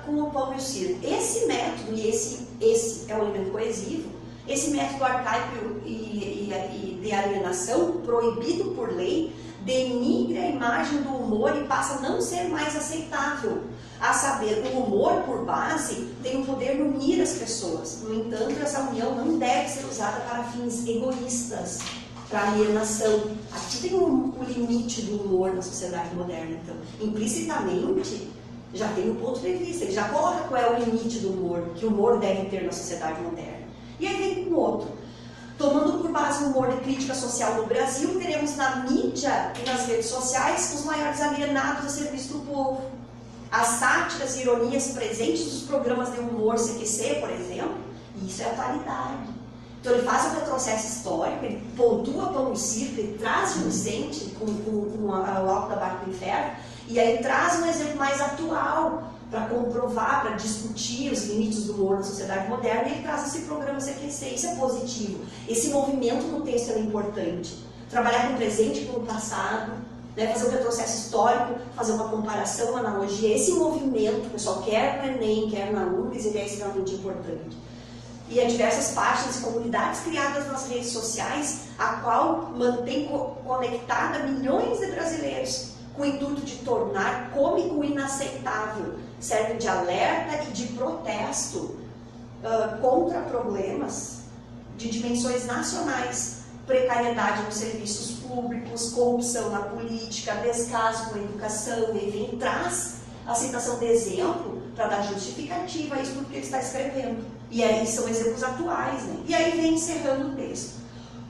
com o pão e o circo? Esse método, e esse é um elemento coesivo, esse método arcaico e de alienação, proibido por lei, denigre a imagem do humor e passa a não ser mais aceitável. A saber, o humor, por base, tem o poder de unir as pessoas. No entanto, essa união não deve ser usada para fins egoístas, para alienação. Aqui tem o limite do humor na sociedade moderna, então. Implicitamente, já tem um ponto de vista, ele já coloca qual é o limite do humor, que o humor deve ter na sociedade moderna. E aí vem com o outro. Tomando por base o humor de crítica social no Brasil, teremos na mídia e nas redes sociais os maiores alienados a serviço do povo. As sátiras e ironias presentes nos programas de humor CQC, por exemplo, isso é atualidade. Então ele faz um retrocesso histórico, ele pontua pão e circo, ele traz o Vicente com o Alto da Barca do Inferno, e aí traz um exemplo mais atual para comprovar, para discutir os limites do humor na sociedade moderna, e ele traz esse programa CQC. Isso é positivo. Esse movimento no texto é importante. Trabalhar com o presente e com o passado, né, fazer um retrocesso histórico, fazer uma comparação, uma analogia. Esse movimento, pessoal, quer no Enem, quer na URGS, ele é extremamente importante. E há diversas páginas e comunidades criadas nas redes sociais, a qual mantém conectada milhões de brasileiros, com o intuito de tornar cômico e inaceitável, serve de alerta e de protesto contra problemas de dimensões nacionais, precariedade nos serviços públicos, corrupção na política, descaso com a educação, e vem traz a citação de exemplo para dar justificativa a isso tudo que ele está escrevendo. E aí são exemplos atuais, né? E aí vem encerrando o texto.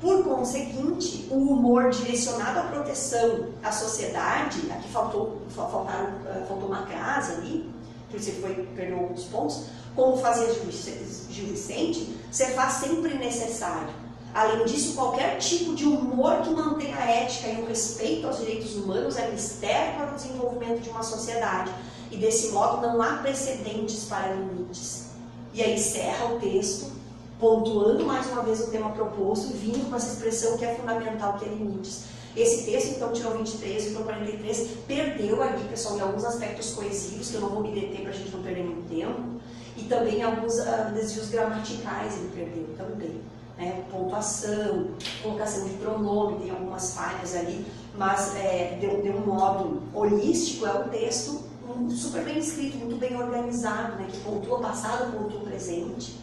Por conseguinte, o humor direcionado à proteção à sociedade, aqui faltou uma crase ali, por isso ele perdeu alguns pontos, como fazia Gil Vicente, se faz sempre necessário. Além disso, qualquer tipo de humor que mantenha a ética e o respeito aos direitos humanos é mistério para o desenvolvimento de uma sociedade. E desse modo não há precedentes para limites. E aí encerra o texto, pontuando mais uma vez o tema proposto e vindo com essa expressão que é fundamental, que é limites. Esse texto, então, tirou 23, ficou 43, perdeu ali, pessoal, em alguns aspectos coesivos, que eu não vou me deter para a gente não perder muito tempo, e também alguns desvios gramaticais ele perdeu também. Né? Pontuação, colocação de pronome, tem algumas falhas ali, mas de um modo holístico é um texto super bem escrito, muito bem organizado, né? Que pontua passado, pontua presente.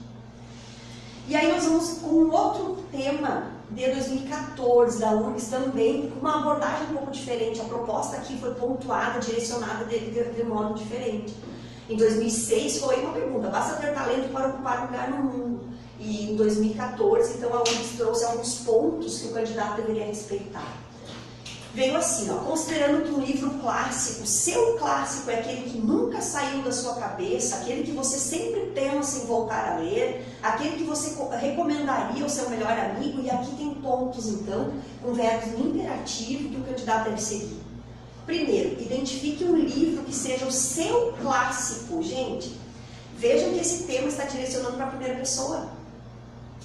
E aí nós vamos com um outro tema de 2014 da URGS também, com uma abordagem um pouco diferente. A proposta aqui foi pontuada, direcionada de modo diferente. Em 2006 foi uma pergunta, basta ter talento para ocupar um lugar no mundo. E em 2014, então, a URGS trouxe alguns pontos que o candidato deveria respeitar. Veio assim, ó, considerando que um livro clássico, seu clássico é aquele que nunca saiu da sua cabeça, aquele que você sempre pensa em voltar a ler, aquele que você recomendaria ao seu melhor amigo, e aqui tem pontos, então, com verbos imperativos que o candidato deve seguir. Primeiro, identifique um livro que seja o seu clássico. Gente, vejam que esse tema está direcionando para a primeira pessoa.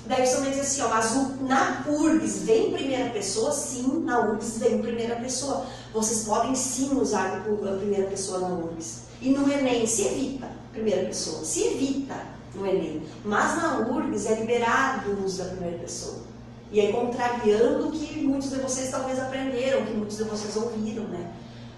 Daí você vai dizer assim, ó, mas na URGS vem em primeira pessoa? Sim, na URGS vem em primeira pessoa. Vocês podem sim usar a primeira pessoa na URGS. E no Enem se evita primeira pessoa, se evita no Enem. Mas na URGS é liberado o uso da primeira pessoa. E aí contrariando o que muitos de vocês talvez aprenderam, que muitos de vocês ouviram, né?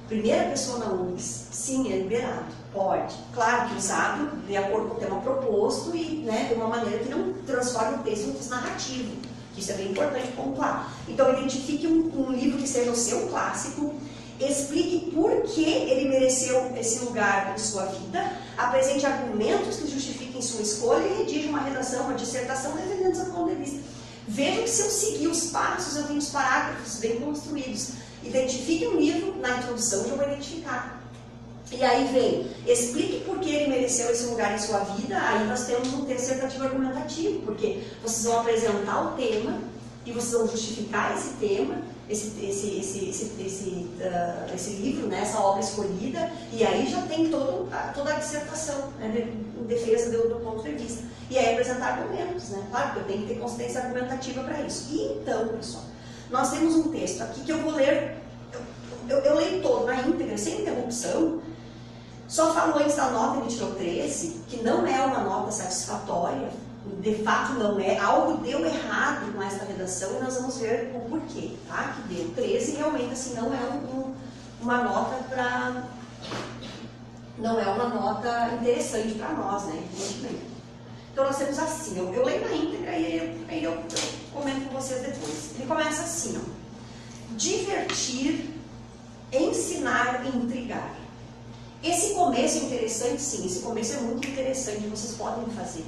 Primeira pessoa na URGS, sim, é liberado, pode. Claro que usado de acordo com o tema proposto e, né, de uma maneira que não transforme o texto em um texto narrativo. Isso é bem importante pontuar. Então, identifique um livro que seja o seu clássico, explique por que ele mereceu esse lugar em sua vida, apresente argumentos que justifiquem sua escolha e redija uma redação, uma dissertação defendendo seu ponto de vista. Veja que se eu seguir os passos, eu tenho os parágrafos bem construídos. Identifique um livro, na introdução já vou identificar. E aí vem, explique por que ele mereceu esse lugar em sua vida, aí nós temos um texto dissertativo argumentativo, porque vocês vão apresentar o tema e vocês vão justificar esse tema, esse livro, né, essa obra escolhida, e aí já tem toda a dissertação, né, em defesa do ponto de vista. E aí apresentar argumentos, né? Claro que eu tenho que ter consistência argumentativa para isso. E então, pessoal, nós temos um texto aqui que eu vou ler, eu leio todo na íntegra, sem interrupção. Só falou antes da nota, ele tirou 13, que não é uma nota satisfatória, de fato não é, algo deu errado com esta redação e nós vamos ver o porquê, tá? Que deu 13 realmente assim não é uma nota para, não é uma nota interessante para nós, né? Evidentemente. Então nós temos assim, eu leio na íntegra e aí eu comento com vocês depois. Ele começa assim, ó. Divertir, ensinar e intrigar. Esse começo é interessante, sim, esse começo é muito interessante, vocês podem fazer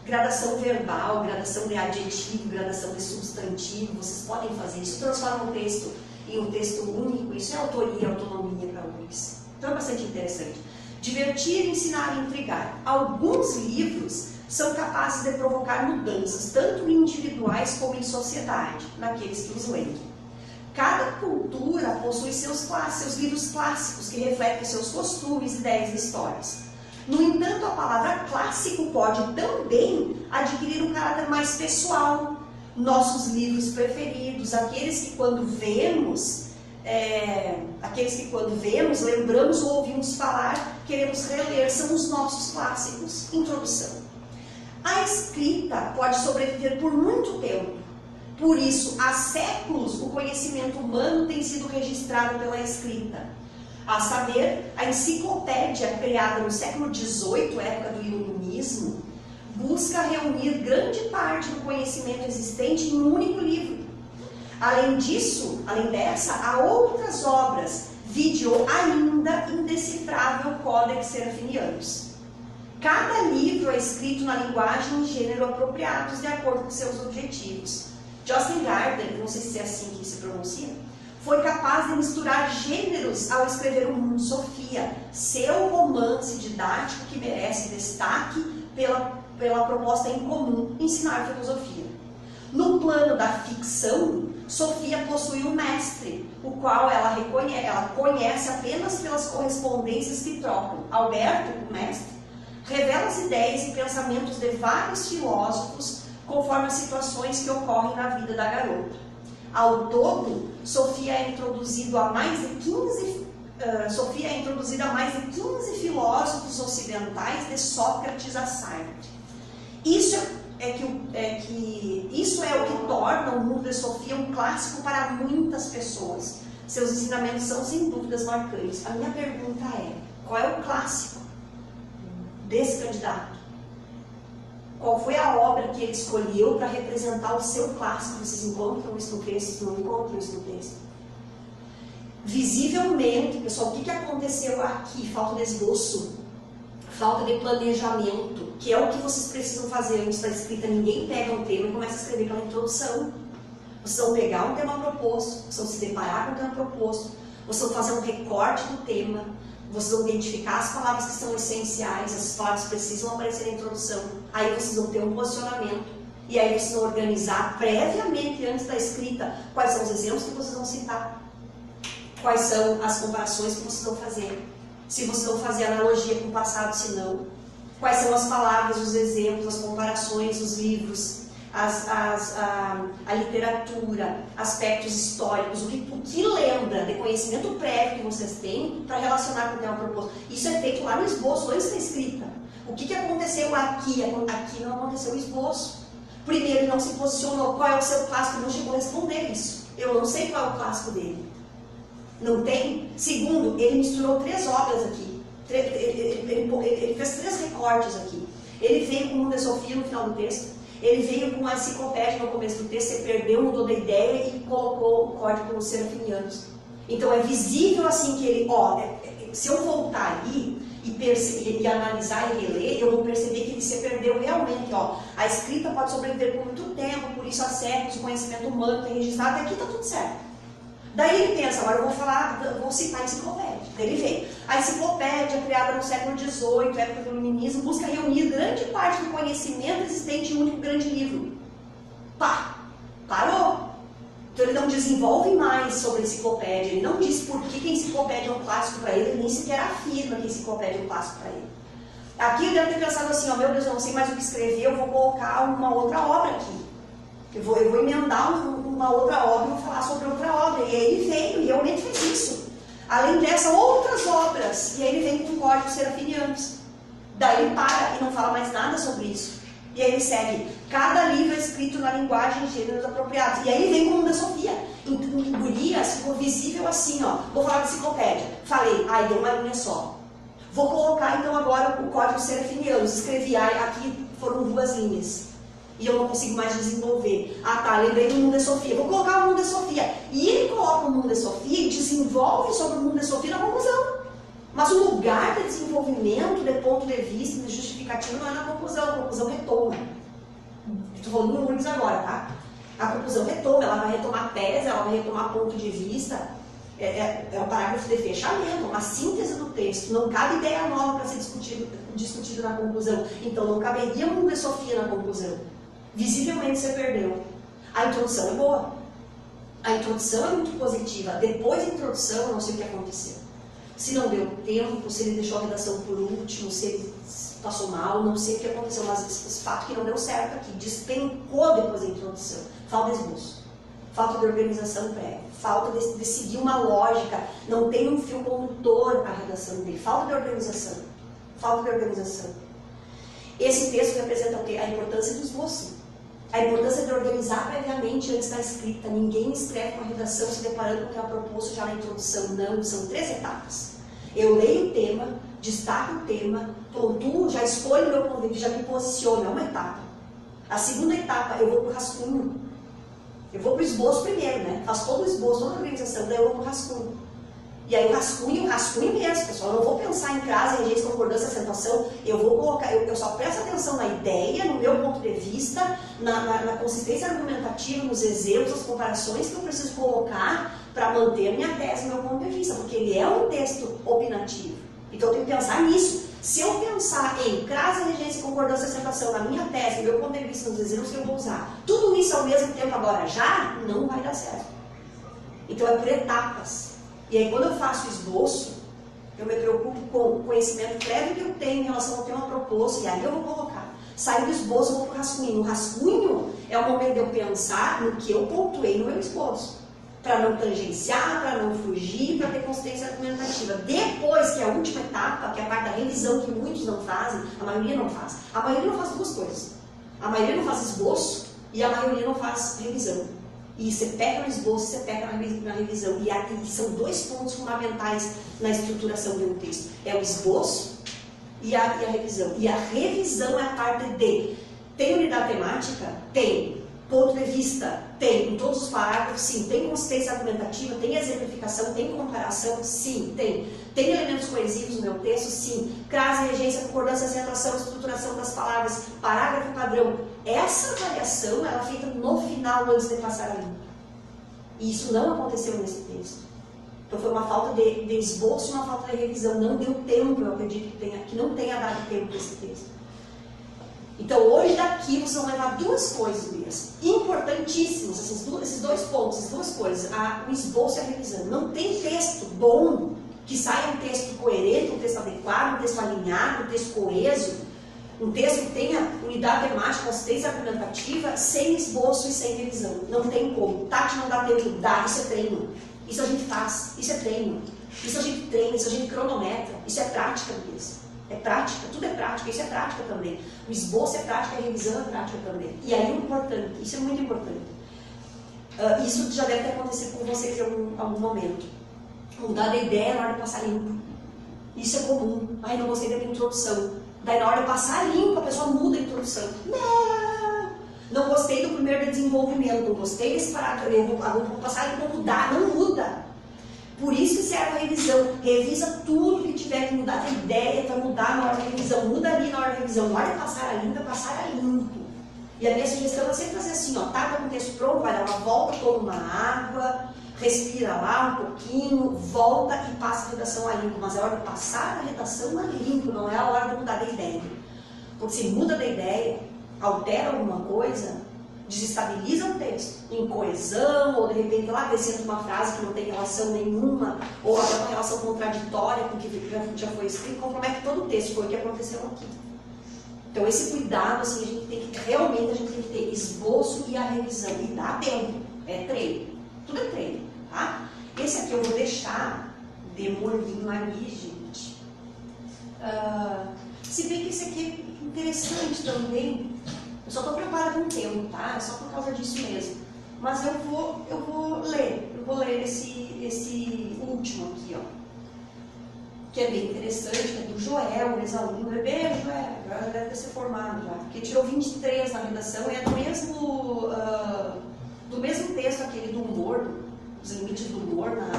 gradação verbal, gradação de adjetivo, gradação de substantivo, vocês podem fazer isso, transforma um texto em um texto único, isso é autoria, autonomia para URGS. Então é bastante interessante. Divertir, ensinar e intrigar. Alguns livros são capazes de provocar mudanças, tanto individuais como em sociedade, naqueles que os leem. Cada cultura possui seus livros clássicos que refletem seus costumes, ideias e histórias. No entanto, a palavra clássico pode também adquirir um caráter mais pessoal. Nossos livros preferidos, aqueles que quando vemos, lembramos ou ouvimos falar, queremos reler, são os nossos clássicos. Introdução. A escrita pode sobreviver por muito tempo. Por isso, há séculos, o conhecimento humano tem sido registrado pela escrita. A saber, a enciclopédia criada no século XVIII, época do iluminismo, busca reunir grande parte do conhecimento existente em um único livro. Além dessa, há outras obras, vide o ainda indecifrável Codex Serafinianus. Cada livro é escrito na linguagem e gênero apropriados de acordo com seus objetivos. Jocelyn Gardner, não sei se é assim que se pronuncia, foi capaz de misturar gêneros ao escrever O Mundo Sofia, seu romance didático que merece destaque pela proposta em comum, ensinar filosofia. No plano da ficção, Sofia possui um mestre, o qual ela conhece apenas pelas correspondências que trocam. Alberto, o mestre, revela as ideias e pensamentos de vários filósofos conforme as situações que ocorrem na vida da garota. Ao todo, Sofia é introduzida a mais de 15 filósofos ocidentais, de Sócrates a Sartre. Isso é o que torna o mundo de Sofia um clássico para muitas pessoas. Seus ensinamentos são, sem dúvidas, marcantes. A minha pergunta é, qual é o clássico desse candidato? Qual foi a obra que ele escolheu para representar o seu clássico? Vocês encontram isso no texto? Não encontram isso no texto? Visivelmente, pessoal, o que aconteceu aqui? Falta de esboço, falta de planejamento, que é o que vocês precisam fazer antes da escrita. Ninguém pega um tema e começa a escrever pela introdução. Vocês vão pegar um tema proposto, vocês vão se deparar com o tema proposto, vocês vão fazer um recorte do tema, vocês vão identificar as palavras que são essenciais, as palavras que precisam aparecer na introdução, aí vocês vão ter um posicionamento, e aí vocês vão organizar previamente, antes da escrita, quais são os exemplos que vocês vão citar, quais são as comparações que vocês vão fazer, se vocês vão fazer analogia com o passado, se não. Quais são as palavras, os exemplos, as comparações, os livros, a literatura, aspectos históricos, o que lembra de conhecimento prévio que vocês têm para relacionar com o tema proposto. Isso é feito lá no esboço, antes da escrita. O que aconteceu aqui? Aqui não aconteceu o esboço. Primeiro, ele não se posicionou. Qual é o seu clássico? Ele não chegou a responder isso. Eu não sei qual é o clássico dele. Não tem. Segundo, ele misturou 3 obras aqui. Ele fez 3 recortes aqui. Ele veio com o Mundo de Sofia no final do texto. Ele veio com a enciclopédia no começo do texto. Você perdeu, mudou da ideia e colocou o código dos serafinianos. Então é visível assim que ele, se eu voltar ali e analisar e reler, eu vou perceber que ele se perdeu realmente. A escrita pode sobreviver por muito tempo, por isso há séculos, o conhecimento humano tem registrado, até aqui está tudo certo. Daí ele pensa, agora eu vou citar a enciclopédia. Daí ele vem. A enciclopédia, criada no século XVIII, época do iluminismo, busca reunir grande parte do conhecimento existente em um único grande livro. Parou. Então ele não desenvolve mais sobre a enciclopédia, ele não diz por que a enciclopédia é um clássico para ele nem sequer afirma que a enciclopédia é um clássico para ele. Aqui ele deve ter pensado assim, meu Deus, eu não sei mais o que escrever, eu vou colocar uma outra obra aqui. Eu vou emendar uma outra obra e vou falar sobre outra obra. E aí ele veio e realmente fez isso. Além dessa, outras obras. E aí ele vem com códigos serafinianos. Daí ele para e não fala mais nada sobre isso. E aí ele segue. Cada livro é escrito na linguagem e gêneros apropriados. E aí ele vem com o Mundo da Sofia. Em Gurias ficou visível assim, Vou falar de enciclopédia. Falei, deu uma linha só. Vou colocar então agora o código serafinianos. Escrevi, aqui foram 2 linhas. E eu não consigo mais desenvolver. Lembrei do Mundo de Sofia. Vou colocar o Mundo de Sofia. E ele coloca o Mundo de Sofia e desenvolve sobre o Mundo de Sofia na conclusão. Mas o lugar de desenvolvimento, de ponto de vista, de justificativo, não é na conclusão. A conclusão retoma. Estou falando em números agora, tá? A conclusão retoma. Ela vai retomar tese, ela vai retomar ponto de vista. É um parágrafo de fechamento, uma síntese do texto. Não cabe ideia nova para ser discutido na conclusão. Então não caberia o Mundo de Sofia na conclusão. Visivelmente você perdeu. A introdução é boa. A introdução é muito positiva. Depois da introdução, eu não sei o que aconteceu. Se não deu tempo, se ele deixou a redação por último, se ele passou mal, não sei o que aconteceu. Mas esse fato que não deu certo aqui, despencou depois da introdução. Falta de esboço. Falta de organização prévia. Falta de seguir uma lógica. Não tem um fio condutor a redação dele. Falta de organização. Falta de organização. Esse texto representa o quê? A importância do esboço. A importância de organizar previamente antes da escrita. Ninguém escreve uma redação se deparando com o que é proposto já na introdução. Não, são 3 etapas. Eu leio o tema, destaco o tema, pontuo, já escolho o meu ponto de vista, já me posiciono. É uma etapa. A segunda etapa, eu vou para o rascunho. Eu vou para o esboço primeiro, né? Faço todo o esboço, toda a organização, daí eu vou para o rascunho. E aí o rascunho mesmo, pessoal. Eu não vou pensar em crase, regência, concordância, acentuação. Eu vou colocar, eu só presto atenção na ideia, no meu ponto de vista, na consistência argumentativa, nos exemplos, nas comparações que eu preciso colocar para manter a minha tese, meu ponto de vista, porque ele é um texto opinativo. Então eu tenho que pensar nisso. Se eu pensar em crase, regência, concordância, acentuação na minha tese, no meu ponto de vista, nos exemplos que eu vou usar, tudo isso ao mesmo tempo agora já, não vai dar certo. Então é por etapas. E aí, quando eu faço o esboço, eu me preocupo com o conhecimento prévio que eu tenho em relação ao tema proposto, e aí eu vou colocar. Saio do esboço, eu vou para o rascunho. O rascunho é o momento de eu pensar no que eu pontuei no meu esboço, para não tangenciar, para não fugir, para ter consistência argumentativa. Depois, que é a última etapa, que é a parte da revisão, que muitos não fazem, a maioria não faz. A maioria não faz 2 coisas. A maioria não faz esboço e a maioria não faz revisão. E você peca no esboço, você peca na revisão. E são 2 pontos fundamentais na estruturação de um texto. É o esboço e a revisão. E a revisão é a parte de... Tem unidade temática? Tem. Ponto de vista? Tem. Em todos os parágrafos? Sim. Tem consistência argumentativa? Tem exemplificação? Tem comparação? Sim. Tem. Tem elementos coesivos no meu texto? Sim. Crase, regência, concordância, acentuação, estruturação das palavras, parágrafo padrão. Essa avaliação ela é feita no final, antes de passar a limpo. E isso não aconteceu nesse texto. Então foi uma falta de esboço e uma falta de revisão. Não deu tempo, eu acredito que não tenha dado tempo para esse texto. Então hoje daqui vocês vão levar 2 coisas mesmo, importantíssimas, esses 2 pontos, essas 2 coisas, o esboço e a revisão. Não tem texto bom que saia um texto coerente, um texto adequado, um texto alinhado, um texto coeso, Um texto que tenha unidade temática, consistência argumentativa, sem esboço e sem revisão. Não tem como. Tati, não dá tempo. Dá, isso é treino. Isso a gente faz, isso é treino. Isso a gente treina, isso a gente cronometra. Isso é prática mesmo. É prática, tudo é prática, isso é prática também. O esboço é prática, a revisão é prática também. E aí o importante, isso é muito importante. Isso já deve ter acontecido com vocês em algum momento. Mudar de ideia na hora de passar limpo. Isso é comum. Ai, não gostei da minha introdução. Daí na hora de passar limpo, a pessoa muda a introdução. Não gostei do primeiro desenvolvimento, não gostei desse parágrafo, eu vou passar e vou mudar, não muda. Por isso que serve a revisão. Revisa tudo que tiver que mudar a ideia, vai mudar na hora da revisão. Muda ali na hora da revisão. Na hora de passar a limpo, é passar a limpo. E a minha sugestão é sempre fazer assim, ó, tá com o texto pronto, vai dar uma volta, toma uma água, respira lá um pouquinho, volta e passa a redação a limpo. Mas é a hora de passar a redação a limpo, não é a hora de mudar da ideia. Porque se muda da ideia, altera alguma coisa, desestabiliza o texto, em coesão, ou de repente lá acrescenta uma frase que não tem relação nenhuma, ou até uma relação contraditória com o que já foi escrito, compromete todo o texto, foi o que aconteceu aqui. Então esse cuidado, assim, a gente tem que ter esboço e a revisão, e dá tempo, é treino, tudo é treino, tá? Esse aqui eu vou deixar de molhinho ali, gente. Se bem que esse aqui é interessante também. Eu só estou preparada com o tempo, tá? É só por causa disso mesmo. Mas eu vou ler esse último aqui, ó. Que é bem interessante, que é do Joel, ex-aluno. Bebê, Joel, agora deve ter se formado já. Porque tirou 23 na redação, é do mesmo texto, aquele do humor, dos limites do humor na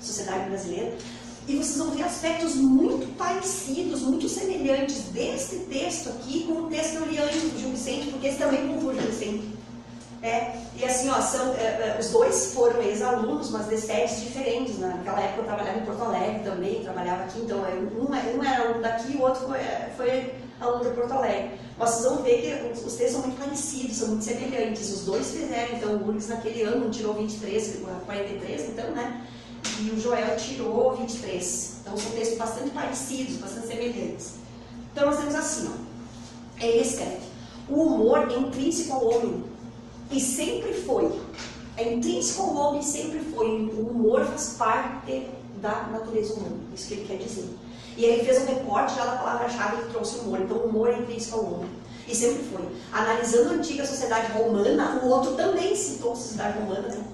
sociedade brasileira. E vocês vão ver aspectos muito parecidos, muito semelhantes desse texto aqui com o texto que eu li antes do Gil Vicente, porque esse também confunde o Gil Vicente. E assim, ó, os dois foram ex-alunos, mas de sedes diferentes. Né? Naquela época eu trabalhava em Porto Alegre também, trabalhava aqui, então um era aluno daqui e o outro foi aluno de Porto Alegre. Mas vocês vão ver que os textos são muito parecidos, são muito semelhantes. Os dois fizeram, então o Urgs naquele ano um tirou 23, 43, então, né? E o Joel tirou 23. Então são textos bastante parecidos, bastante semelhantes. Então nós temos assim, ó. Ele escreve: o humor é intrínseco ao homem e sempre foi. É intrínseco ao homem e sempre foi. O humor faz parte da natureza humana. Isso que ele quer dizer. E ele fez um recorte já da palavra-chave que trouxe o humor. Então o humor é intrínseco ao homem. E sempre foi. Analisando a antiga sociedade romana, o outro também citou a sociedade romana, né?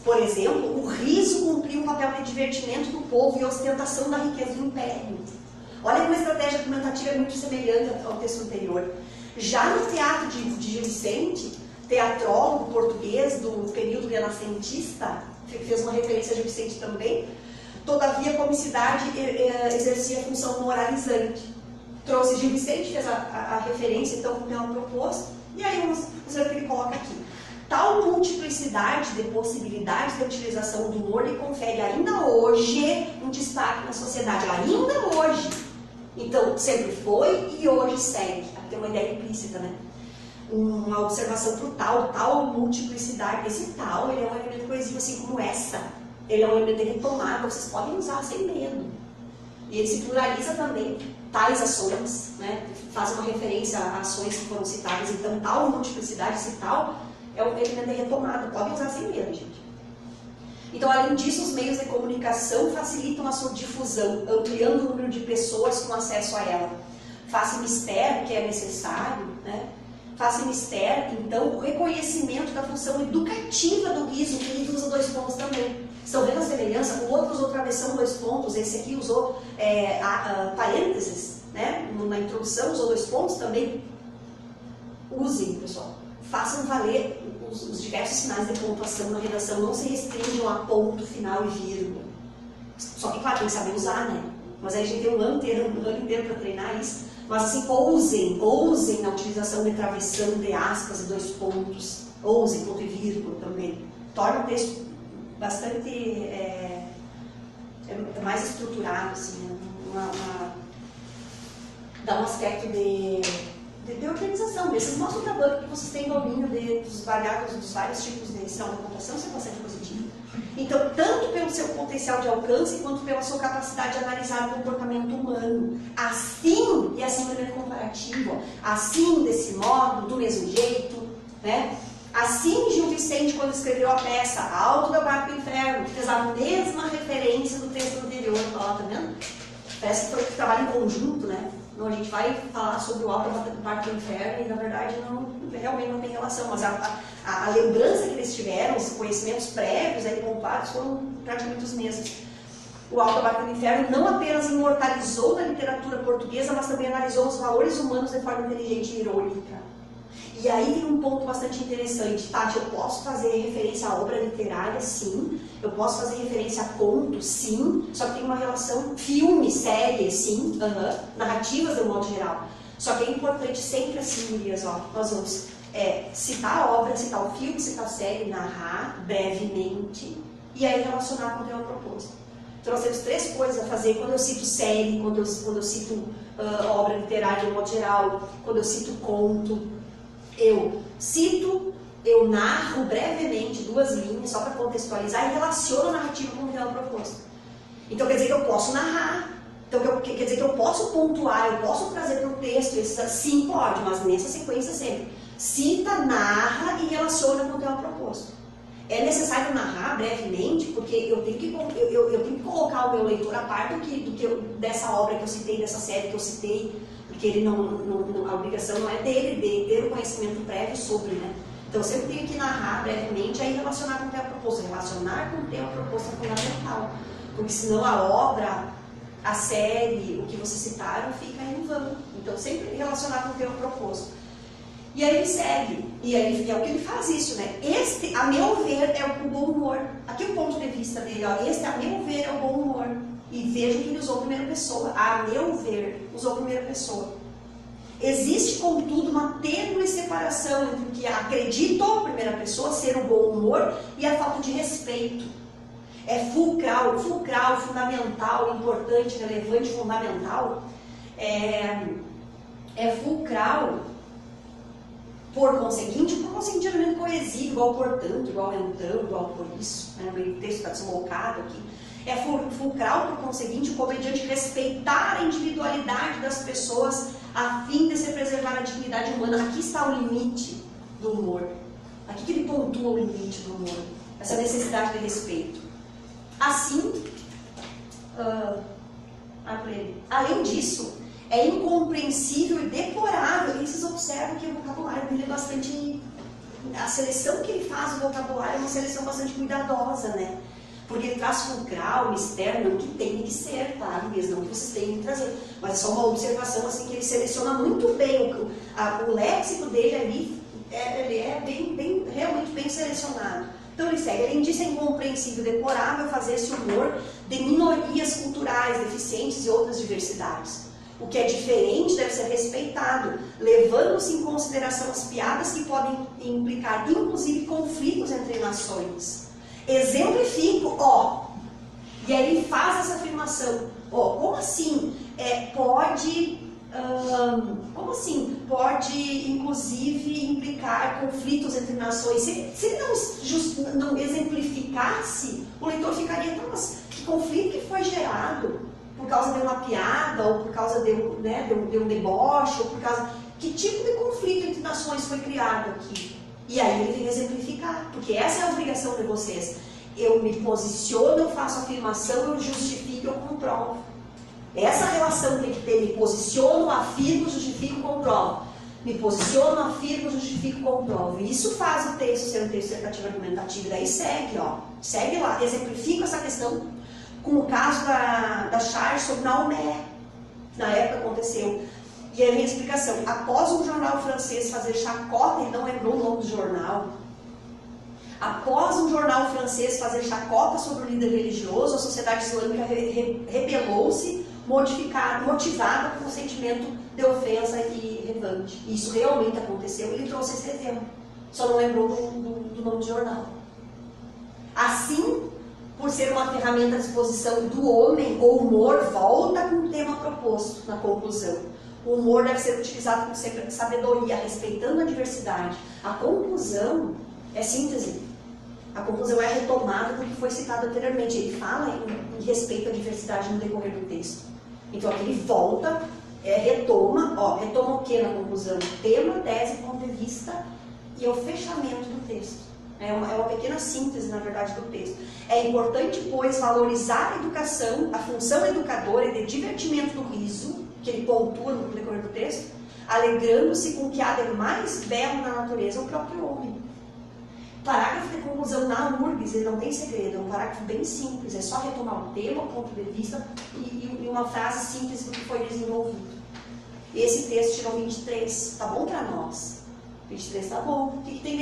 Por exemplo, o riso cumpriu um papel de divertimento do povo e ostentação da riqueza do império. Olha como a estratégia argumentativa é muito semelhante ao texto anterior. Já no teatro de Gil Vicente, teatrólogo português do período renascentista, que fez uma referência a Gil Vicente também, todavia a comicidade exercia a função moralizante. Trouxe Gil Vicente, fez a referência então como ela propôs, e aí vamos ver o que ele coloca aqui. Tal multiplicidade de possibilidades de utilização do humor lhe confere ainda hoje um destaque na sociedade, ainda hoje. Então, sempre foi e hoje segue. Aqui tem uma ideia implícita, né? Uma observação para o tal multiplicidade. Esse tal, ele é um elemento coesivo assim como essa. Ele é um elemento de retomada, vocês podem usar sem medo. E ele se pluraliza também. Tais ações, né? Faz uma referência a ações que foram citadas. Então, tal multiplicidade, esse tal é um elemento de retomada, podem usar sem medo, gente. Então, além disso, os meios de comunicação facilitam a sua difusão, ampliando o número de pessoas com acesso a ela. Faça mistério, que é necessário, né? Faça mistério, então, o reconhecimento da função educativa do riso, que ele usa 2 pontos também. Estão vendo a semelhança? O outro usou travessão 2 pontos, esse aqui usou parênteses, né? Na introdução usou 2 pontos também. Usem, pessoal. Façam valer os diversos sinais de pontuação na redação, não se restringam a ponto, final e vírgula. Só que, claro, tem que saber usar, né? Mas aí a gente tem um ano inteiro para treinar isso. Mas assim, ousem na utilização de travessão, de aspas e 2 pontos. Ousem, ponto e vírgula também. Torna o texto bastante mais estruturado, assim, dá um aspecto de organização. Vocês mostram para banco que vocês têm domínio dos vários tipos de sinal de pontuação, isso é bastante positivo. Então, tanto pelo seu potencial de alcance, quanto pela sua capacidade de analisar o comportamento humano. Assim, e assim o elemento comparativo, assim, desse modo, do mesmo jeito, né? Assim, Gil Vicente, quando escreveu a peça Alto da Barca do Inferno, fez a mesma referência do texto anterior, ó, tá vendo? Peça que trabalha em conjunto, né? Então, a gente vai falar sobre o Alto da Barca do Inferno e, na verdade, realmente não tem relação, mas a lembrança que eles tiveram, os conhecimentos prévios aí comparados foram praticamente os mesmos. O Alto da Barca do Inferno não apenas imortalizou na literatura portuguesa, mas também analisou os valores humanos de forma inteligente e irônica. E aí tem um ponto bastante interessante, Tati, eu posso fazer referência a obra literária, sim, eu posso fazer referência a conto, sim, só que tem uma relação filme, série, sim, narrativas de um modo geral. Só que é importante sempre assim, Gurias, ó, nós vamos citar a obra, citar o filme, citar a série, narrar brevemente e aí relacionar com o tema proposto. Então nós temos 3 coisas a fazer quando eu cito série, quando eu cito obra literária de um modo geral, quando eu cito conto. Eu cito, eu narro brevemente 2 linhas, só para contextualizar, e relaciono a narrativa com o tema proposto. Então quer dizer que eu posso narrar, então quer dizer que eu posso pontuar, eu posso trazer para o texto, sim pode, mas nessa sequência sempre. Cita, narra e relaciona com o tema proposto. É necessário narrar brevemente, porque eu tenho que colocar o meu leitor a par dessa obra que eu citei, dessa série que eu citei, porque ele a obrigação não é dele de ter o conhecimento prévio sobre, né? Então eu sempre tenho que narrar brevemente, aí relacionar com o tema proposto. Relacionar com o tema proposto é fundamental, porque senão a obra, a série, o que vocês citaram fica em vão. Então sempre relacionar com o tema proposto. E aí ele segue, e aí é o que ele faz isso, né? Este, a meu ver, é o bom humor. Aqui o ponto de vista dele, ó, este, a meu ver, é o bom humor. E vejam que ele usou a primeira pessoa. A meu ver, usou a primeira pessoa. Existe, contudo, uma tênue separação entre o que acreditou a primeira pessoa ser o bom humor e a falta de respeito. É fulcral, fundamental, importante, relevante, fundamental. É fulcral, por conseguinte, elemento coesivo, igual portanto, igual então, igual por isso. Né? O texto está deslocado aqui. É fulcral, por conseguinte, o comediante respeitar a individualidade das pessoas a fim de se preservar a dignidade humana. Aqui está o limite do humor. Aqui que ele pontua o limite do humor. Essa necessidade de respeito. Assim, além disso, é incompreensível e deplorável. E vocês observam que o vocabulário dele é bastante... A seleção que ele faz do vocabulário é uma seleção bastante cuidadosa, né? Porque ele traz fulcral, mistério, não que tem que ser, tá? Não que vocês tenham que trazer. Mas é só uma observação, assim, que ele seleciona muito bem. O léxico dele ali, ele é realmente bem selecionado. Então ele segue. Além disso, é incompreensível e deplorável fazer esse humor de minorias culturais, deficientes e outras diversidades. O que é diferente deve ser respeitado, levando-se em consideração as piadas que podem implicar, inclusive, conflitos entre nações. Exemplifico, e aí ele faz essa afirmação, como assim? Pode, inclusive, implicar conflitos entre nações. Se ele não exemplificasse, o leitor ficaria, mas que conflito que foi gerado? Por causa de uma piada, ou por causa de um deboche, ou por causa... Que tipo de conflito entre nações foi criado aqui? E aí ele vem exemplificar, porque essa é a obrigação de vocês. Eu me posiciono, eu faço afirmação, eu justifico, eu comprovo. Essa relação tem que ter, me posiciono, afirmo, justifico, comprovo. Me posiciono, afirmo, justifico, comprovo. E isso faz o texto ser um texto dissertativo argumentativo. E daí segue lá, exemplifico essa questão com o caso da Charge sobre Naomé. Na época aconteceu. E aí vem a explicação. Após um jornal francês fazer chacota, ele não lembrou o nome do jornal. Após um jornal francês fazer chacota sobre o líder religioso, a sociedade islâmica rebelou-se, motivada por um sentimento de ofensa e revanche. E isso realmente aconteceu e ele trouxe esse exemplo. Só não lembrou do nome do jornal. Assim, por ser uma ferramenta à disposição do homem, o humor volta com o tema proposto na conclusão. O humor deve ser utilizado com sabedoria, respeitando a diversidade. A conclusão é síntese. A conclusão é a retomada do que foi citado anteriormente. Ele fala em respeito à diversidade no decorrer do texto. Então aqui ele volta, retoma o que na conclusão? Tema, tese, ponto de vista e o fechamento do texto. É uma pequena síntese, na verdade, do texto. É importante, pois, valorizar a educação, a função educadora e de divertimento do riso, que ele pontua no decorrer do texto, alegrando-se com o que há de mais belo na natureza, o próprio homem. Parágrafo de conclusão na URGS, ele não tem segredo, é um parágrafo bem simples, é só retomar o tema, o ponto de vista e uma frase síntese do que foi desenvolvido. Esse texto tirou 23, tá bom para nós? 23 tá bom. O que tem